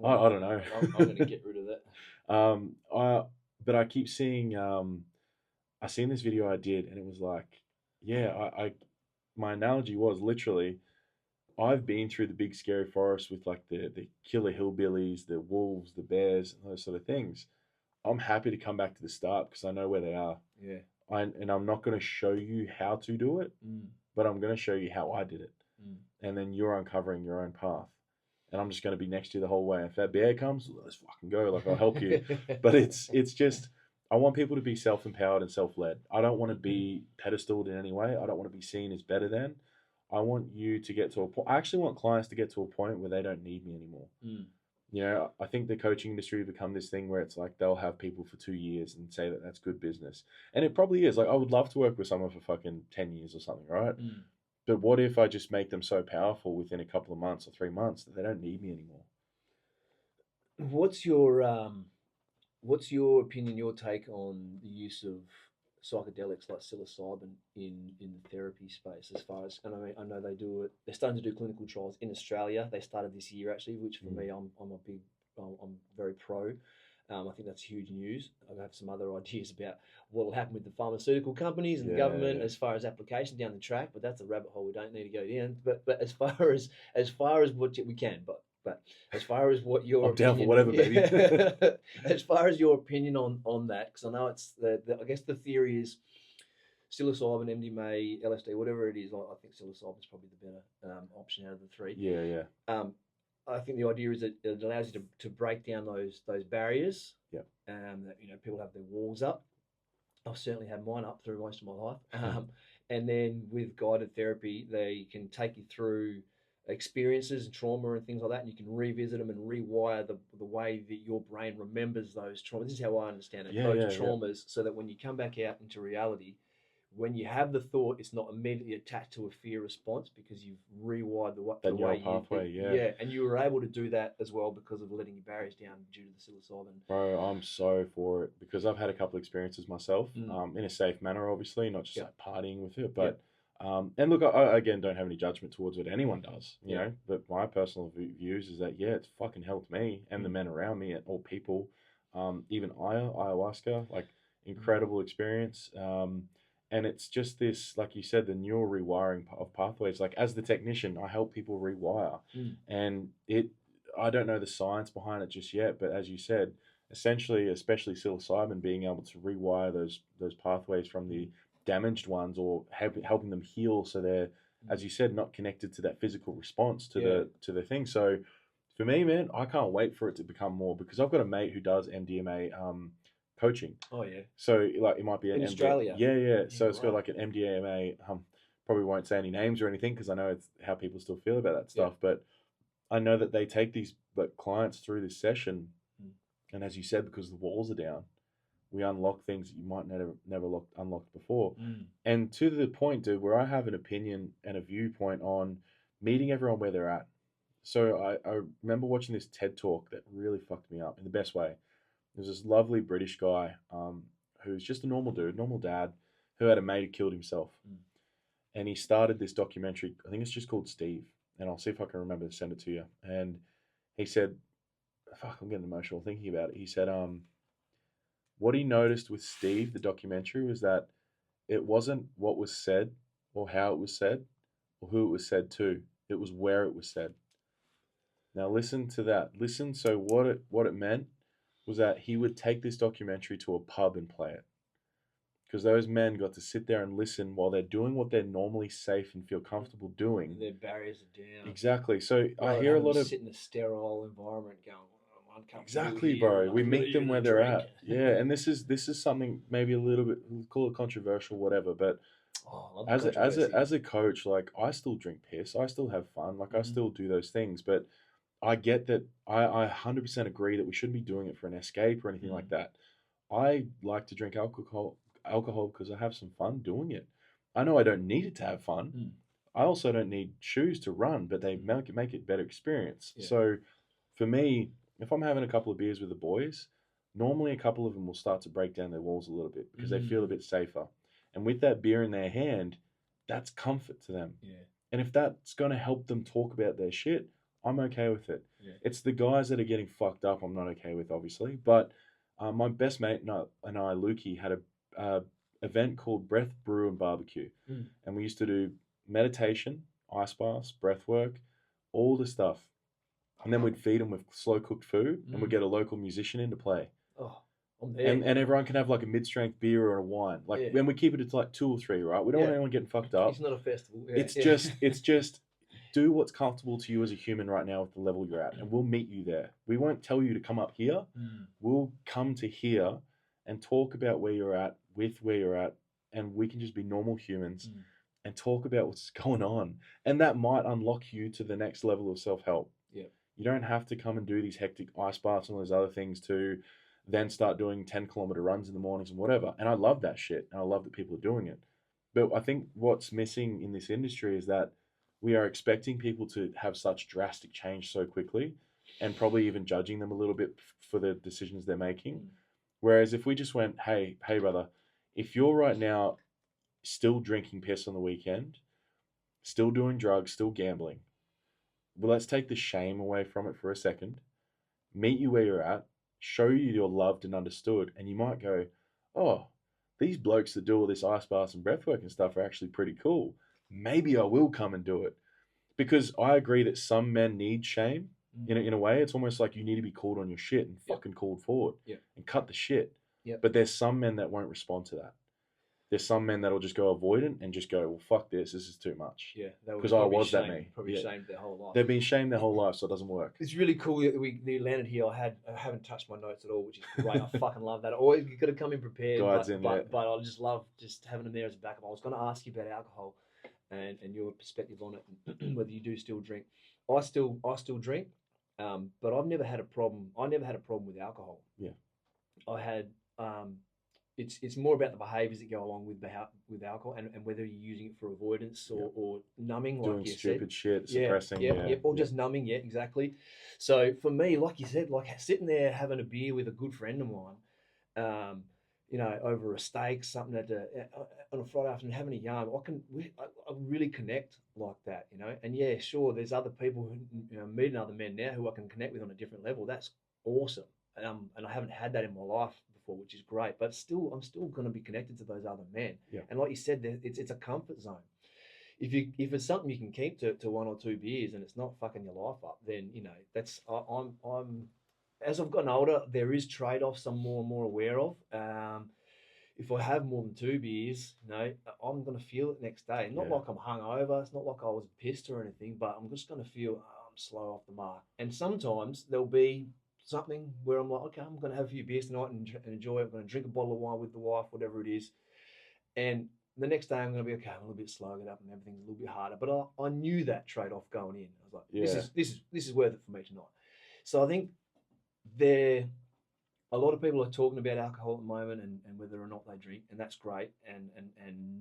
Speaker 2: I don't know.
Speaker 1: I'm going to get rid of that.
Speaker 2: But I keep seeing, I seen this video I did, and it was like, yeah, my analogy was literally, I've been through the big scary forest with like the killer hillbillies, the wolves, the bears, and those sort of things. I'm happy to come back to the start because I know where they are.
Speaker 1: Yeah.
Speaker 2: And I'm not going to show you how to do it,
Speaker 1: Mm.
Speaker 2: but I'm going to show you how I did it.
Speaker 1: Mm.
Speaker 2: And then you're uncovering your own path. And I'm just going to be next to you the whole way. If that bear comes, let's fucking go. Like, I'll help you. But it's just, I want people to be self-empowered and self-led. I don't want to be pedestaled in any way. I don't want to be seen as better than. I want you to get to a point. I actually want clients to get to a point where they don't need me anymore.
Speaker 1: Mm.
Speaker 2: You know, I think the coaching industry has become this thing where it's like they'll have people for 2 years and say that that's good business. And it probably is. Like, I would love to work with someone for fucking 10 years or something, right?
Speaker 1: Mm.
Speaker 2: But what if I just make them so powerful within a couple of months or 3 months that they don't need me anymore?
Speaker 1: What's your opinion, your take on the use of psychedelics like psilocybin in the therapy space? As far as, and I know they do it. They're starting to do clinical trials in Australia. They started this year actually, which for me, I'm very pro. I think that's huge news. I have some other ideas about what will happen with the pharmaceutical companies and the government as far as application down the track, but that's a rabbit hole we don't need to go down. But as far as what we can, but as far as what your
Speaker 2: I'm down for
Speaker 1: opinion,
Speaker 2: whatever, baby.
Speaker 1: as far as your opinion on that, because I know it's I guess the theory is psilocybin, MDMA, LSD, whatever it is. I think psilocybin is probably the better option out of the three.
Speaker 2: Yeah.
Speaker 1: I think the idea is that it allows you to break down those barriers.
Speaker 2: Yep.
Speaker 1: That people have their walls up. I've certainly had mine up through most of my life. And then with guided therapy, they can take you through experiences and trauma and things like that, and you can revisit them and rewire the way that your brain remembers those traumas. This is how I understand it. Those traumas, so that when you come back out into reality, when you have the thought, it's not immediately attached to a fear response because you've rewired the way
Speaker 2: pathway.
Speaker 1: Yeah, and you were able to do that as well because of letting your barriers down due to the psilocybin.
Speaker 2: Bro, I'm so for it because I've had a couple experiences myself, in a safe manner, obviously, not just like partying with it. But and look, I again don't have any judgment towards what anyone does, you know. But my personal views is that it's fucking helped me and the men around me and all people. Even ayahuasca, like incredible experience. And it's just this, like you said, the neural rewiring of pathways. Like as the technician, I help people rewire, and I don't know the science behind it just yet, but as you said, essentially, especially psilocybin, being able to rewire those pathways from the damaged ones or helping them heal, so they're, as you said, not connected to that physical response to the thing. So for me, man, I can't wait for it to become more because I've got a mate who does MDMA coaching.
Speaker 1: Oh yeah.
Speaker 2: So like it might be
Speaker 1: in Australia.
Speaker 2: Yeah. So it's got like an MDMA. Probably won't say any names or anything because I know it's how people still feel about that stuff. But I know that they take these clients through this session, and as you said, because the walls are down, we unlock things that you might never unlocked before. And to the point, dude, where I have an opinion and a viewpoint on meeting everyone where they're at. So I remember watching this TED talk that really fucked me up in the best way. There's this lovely British guy who's just a normal dude, normal dad, who had a mate who killed himself. And he started this documentary, I think it's just called Steve, and I'll see if I can remember to send it to you. And he said, fuck, I'm getting emotional thinking about it. He said, what he noticed with Steve, the documentary, was that it wasn't what was said or how it was said or who it was said to. It was where it was said. Now listen to that. Listen, so what it meant was that he would take this documentary to a pub and play it. Because those men got to sit there and listen while they're doing what they're normally safe and feel comfortable doing.
Speaker 1: Their barriers are down.
Speaker 2: Exactly. So I hear a lot of...
Speaker 1: sit in a sterile environment going,
Speaker 2: exactly, bro. We meet them where they're at. Yeah, and this is something maybe a little bit, we'll call it controversial, whatever, but as a coach, like I still drink piss, I still have fun, like I still do those things, but I get that I 100% agree that we shouldn't be doing it for an escape or anything like that. I like to drink alcohol alcohol because I have some fun doing it. I know I don't need it to have fun.
Speaker 1: Mm.
Speaker 2: I also don't need shoes to run, but they make it better experience. Yeah. So for me, if I'm having a couple of beers with the boys, normally a couple of them will start to break down their walls a little bit because they feel a bit safer. And with that beer in their hand, that's comfort to them.
Speaker 1: Yeah.
Speaker 2: And if that's going to help them talk about their shit, I'm okay with it.
Speaker 1: Yeah.
Speaker 2: It's the guys that are getting fucked up I'm not okay with, obviously. But my best mate and I, Lukey, had a event called Breath, Brew, and Barbecue. And we used to do meditation, ice baths, breath work, all the stuff. And then we'd feed them with slow cooked food and we'd get a local musician in to play.
Speaker 1: Oh, I'm there.
Speaker 2: And everyone can have like a mid-strength beer or a wine. Like when we keep it to like 2 or 3, right? We don't want anyone getting fucked up.
Speaker 1: It's not a festival. Yeah.
Speaker 2: It's just do what's comfortable to you as a human right now with the level you're at, and we'll meet you there. We won't tell you to come up here. We'll come to here and talk about where you're at, with where you're at, and we can just be normal humans and talk about what's going on. And that might unlock you to the next level of self-help.
Speaker 1: Yeah.
Speaker 2: You don't have to come and do these hectic ice baths and all those other things to then start doing 10-kilometer runs in the mornings and whatever. And I love that shit. And I love that people are doing it. But I think what's missing in this industry is that we are expecting people to have such drastic change so quickly and probably even judging them a little bit for the decisions they're making. Whereas if we just went, hey, brother, if you're right now still drinking piss on the weekend, still doing drugs, still gambling, well, let's take the shame away from it for a second, meet you where you're at, show you you're loved and understood, and you might go, oh, these blokes that do all this ice baths and breathwork and stuff are actually pretty cool. Maybe I will come and do it. Because I agree that some men need shame. In a way, it's almost like you need to be called on your shit and fucking called forward and cut the shit. But there's some men that won't respond to that. There's some men that'll just go avoidant and just go, well, fuck this is too much.
Speaker 1: Yeah,
Speaker 2: because I was that me.
Speaker 1: Probably shamed their whole life.
Speaker 2: They've been shamed their whole life, so it doesn't work.
Speaker 1: It's really cool that we landed here. I haven't touched my notes at all, which is great. I fucking love that. Always got to come in prepared. But I just love just having them there as a backup. I was going to ask you about alcohol and your perspective on it, whether you do still drink. I still drink, but I've never had a problem. I never had a problem with alcohol.
Speaker 2: Yeah,
Speaker 1: I had. It's more about the behaviours that go along with alcohol and whether you're using it for avoidance or numbing,
Speaker 2: doing
Speaker 1: like you
Speaker 2: stupid
Speaker 1: said.
Speaker 2: shit, suppressing,
Speaker 1: or just numbing, exactly. So for me, like you said, like sitting there having a beer with a good friend of mine, over a steak, something on a Friday afternoon, having a yarn, I really connect like that, And yeah, sure, there's other people who, meeting other men now who I can connect with on a different level. That's awesome, and I haven't had that in my life before, which is great. But I'm still going to be connected to those other men.
Speaker 2: Yeah.
Speaker 1: And like you said, it's a comfort zone. If it's something you can keep to 1 or 2 beers and it's not fucking your life up, then that's I'm as I've gotten older, there is trade-offs I'm more and more aware of. If I have more than 2 beers, I'm going to feel it next day. Not like I'm hungover. It's not like I was pissed or anything, but I'm just going to feel I'm slow off the mark. And sometimes there'll be something where I'm like, okay, I'm going to have a few beers tonight and enjoy it. I'm going to drink a bottle of wine with the wife, whatever it is. And the next day I'm going to be, okay, I'm a little bit slow, get up and everything's a little bit harder. But I knew that trade-off going in. I was like, this is worth it for me tonight. So I think a lot of people are talking about alcohol at the moment and whether or not they drink, and that's great. And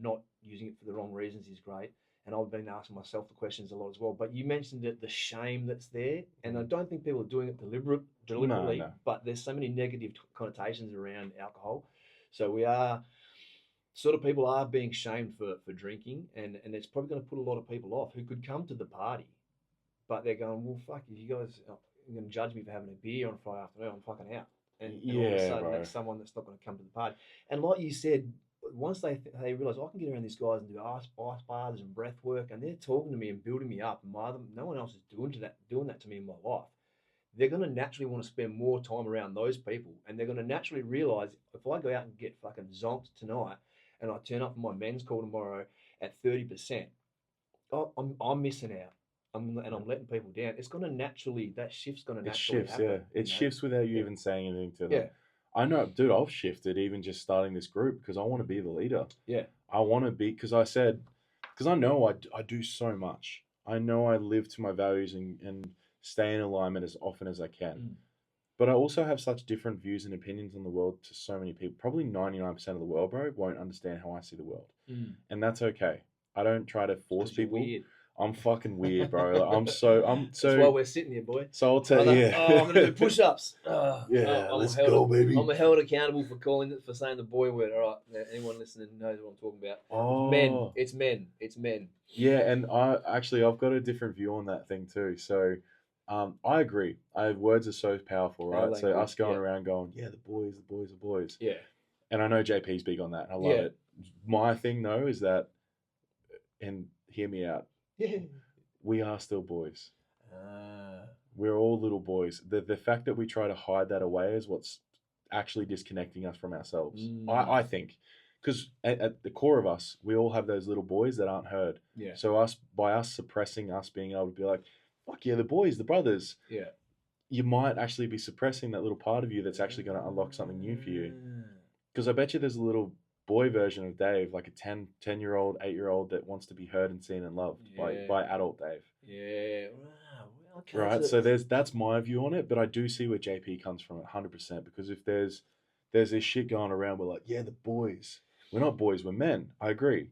Speaker 1: not using it for the wrong reasons is great. And I've been asking myself the questions a lot as well. But you mentioned that the shame that's there, and I don't think people are doing it deliberately,
Speaker 2: No.
Speaker 1: but there's so many negative connotations around alcohol. So people are being shamed for drinking, and it's probably going to put a lot of people off who could come to the party, but they're going, well, fuck, if you guys are going to judge me for having a beer on a Friday afternoon, I'm fucking out. And all of a sudden, that's someone that's not going to come to the party. And like you said, once they realise I can get around these guys and do ice baths and breath work, and they're talking to me and building me up, and no one else is doing that to me in my life, they're going to naturally want to spend more time around those people, and they're going to naturally realise if I go out and get fucking zonked tonight, and I turn up for my men's call tomorrow at 30%, I'm missing out. I'm letting people down. It's going to naturally, that shift's going to naturally happen.
Speaker 2: Yeah. It shifts without you even saying anything to them. Yeah. I know, dude, I've shifted even just starting this group because I want to be the leader.
Speaker 1: Yeah.
Speaker 2: I want to be, because I know I do so much. I know I live to my values and stay in alignment as often as I can. But I also have such different views and opinions on the world to so many people. Probably 99% of the world, bro, won't understand how I see the world. And that's okay. I don't try to force
Speaker 1: 'Cause you're
Speaker 2: people.
Speaker 1: weird.
Speaker 2: I'm fucking weird, bro. Like, I'm
Speaker 1: That's why
Speaker 2: so
Speaker 1: we're sitting here, boy.
Speaker 2: so I'll tell
Speaker 1: Brother,
Speaker 2: you.
Speaker 1: oh, I'm gonna do push-ups.
Speaker 2: Yeah,
Speaker 1: I'm
Speaker 2: let's
Speaker 1: held,
Speaker 2: go, baby.
Speaker 1: I'm held accountable for saying the boy word. All right, now, anyone listening knows what I'm talking about.
Speaker 2: Oh,
Speaker 1: It's men. It's men.
Speaker 2: yeah, and I've got a different view on that thing too. So, I agree. Words are so powerful,
Speaker 1: Our
Speaker 2: right? So
Speaker 1: language,
Speaker 2: us going
Speaker 1: yeah.
Speaker 2: around going, yeah, the boys, the boys, the boys.
Speaker 1: Yeah.
Speaker 2: And I know JP's big on that. And I love
Speaker 1: Yeah.
Speaker 2: it. My thing though is that, and hear me out,
Speaker 1: Yeah.
Speaker 2: we are still boys.
Speaker 1: Ah.
Speaker 2: We're all little boys. The fact that we try to hide that away is what's actually disconnecting us from ourselves. I think, because at the core of us, we all have those little boys that aren't heard.
Speaker 1: Yeah.
Speaker 2: So by us suppressing us being able to be like, fuck yeah, the boys, the brothers.
Speaker 1: Yeah.
Speaker 2: You might actually be suppressing that little part of you that's actually going to unlock something new for you. Because I bet you there's a little boy version of Dave, like a 10-year-old, 8-year-old that wants to be heard and seen and loved by adult Dave.
Speaker 1: Yeah. Wow. Well, okay,
Speaker 2: Right. So that's my view on it, but I do see where JP comes from 100%, because if there's this shit going around, we're like, yeah, the boys. We're not boys, we're men. I agree.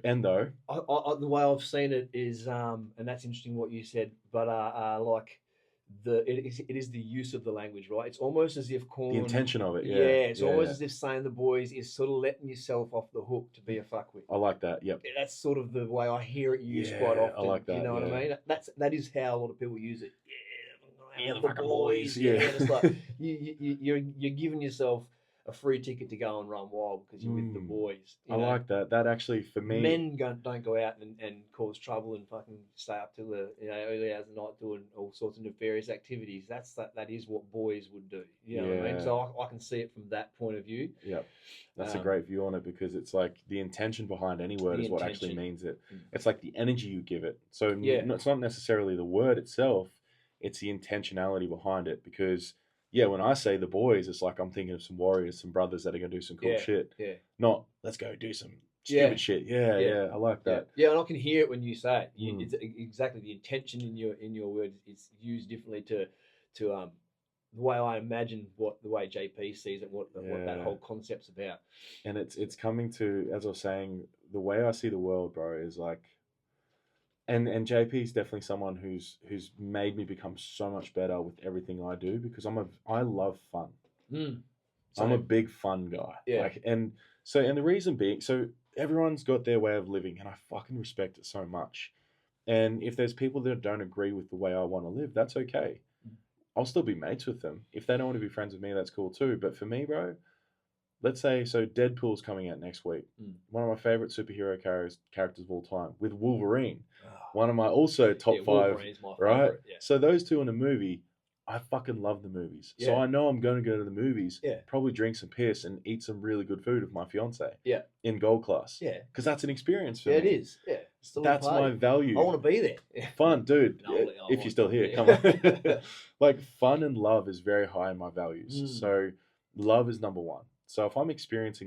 Speaker 2: And though,
Speaker 1: the way I've seen it is, and that's interesting what you said, but like it is the use of the language, right? It's almost as if calling
Speaker 2: the intention of it,
Speaker 1: yeah,
Speaker 2: yeah.
Speaker 1: it's almost as if saying the boys is sort of letting yourself off the hook to be a fuckwit.
Speaker 2: I like that. Yep.
Speaker 1: That's sort of the way I hear it used quite often.
Speaker 2: I like that.
Speaker 1: You know what I mean? That is how a lot of people use it. Yeah,
Speaker 2: the fucking boys. Yeah.
Speaker 1: And it's like you're giving yourself a free ticket to go and run wild because you're with the boys.
Speaker 2: I like that. That actually, for me,
Speaker 1: men don't go out and cause trouble and fucking stay up till the early hours of the night doing all sorts of nefarious activities. That is what boys would do. You know what I mean? So I can see it from that point of view.
Speaker 2: Yep. That's a great view on it, because it's like the intention behind any word is what actually means it. It's like the energy you give it. So it's not necessarily the word itself, it's the intentionality behind it. Because when I say the boys, it's like I'm thinking of some warriors, some brothers that are going to do some cool shit. Yeah. Not, let's go do some stupid shit. Yeah. I like that.
Speaker 1: Yeah, and I can hear it when you say it. It's exactly the intention in your words is used differently to the way I imagine the way JP sees it, what that whole concept's about.
Speaker 2: And it's coming to, as I was saying, the way I see the world, bro, is like, and JP is definitely someone who's made me become so much better with everything I do, because I love fun. I'm a big fun guy.
Speaker 1: Yeah.
Speaker 2: And the reason being, so everyone's got their way of living, and I fucking respect it so much. And if there's people that don't agree with the way I want to live, that's okay. I'll still be mates with them. If they don't want to be friends with me, that's cool too. But for me, bro, let's say, so Deadpool's coming out next week. One of my favorite superhero characters of all time, with Wolverine. One of my also top 5,
Speaker 1: Wolverine's my
Speaker 2: right?
Speaker 1: favorite, yeah.
Speaker 2: So those two in a movie, I fucking love the movies. So I know I'm going to go to the movies, probably drink some piss and eat some really good food with my fiance.
Speaker 1: Yeah.
Speaker 2: In gold class.
Speaker 1: Yeah.
Speaker 2: Because that's an experience for me.
Speaker 1: It is. Yeah.
Speaker 2: That's my value.
Speaker 1: I want to be there.
Speaker 2: Fun, dude. If you're still here, come on. Like, fun and love is very high in my values. So love is number one. So if I'm experiencing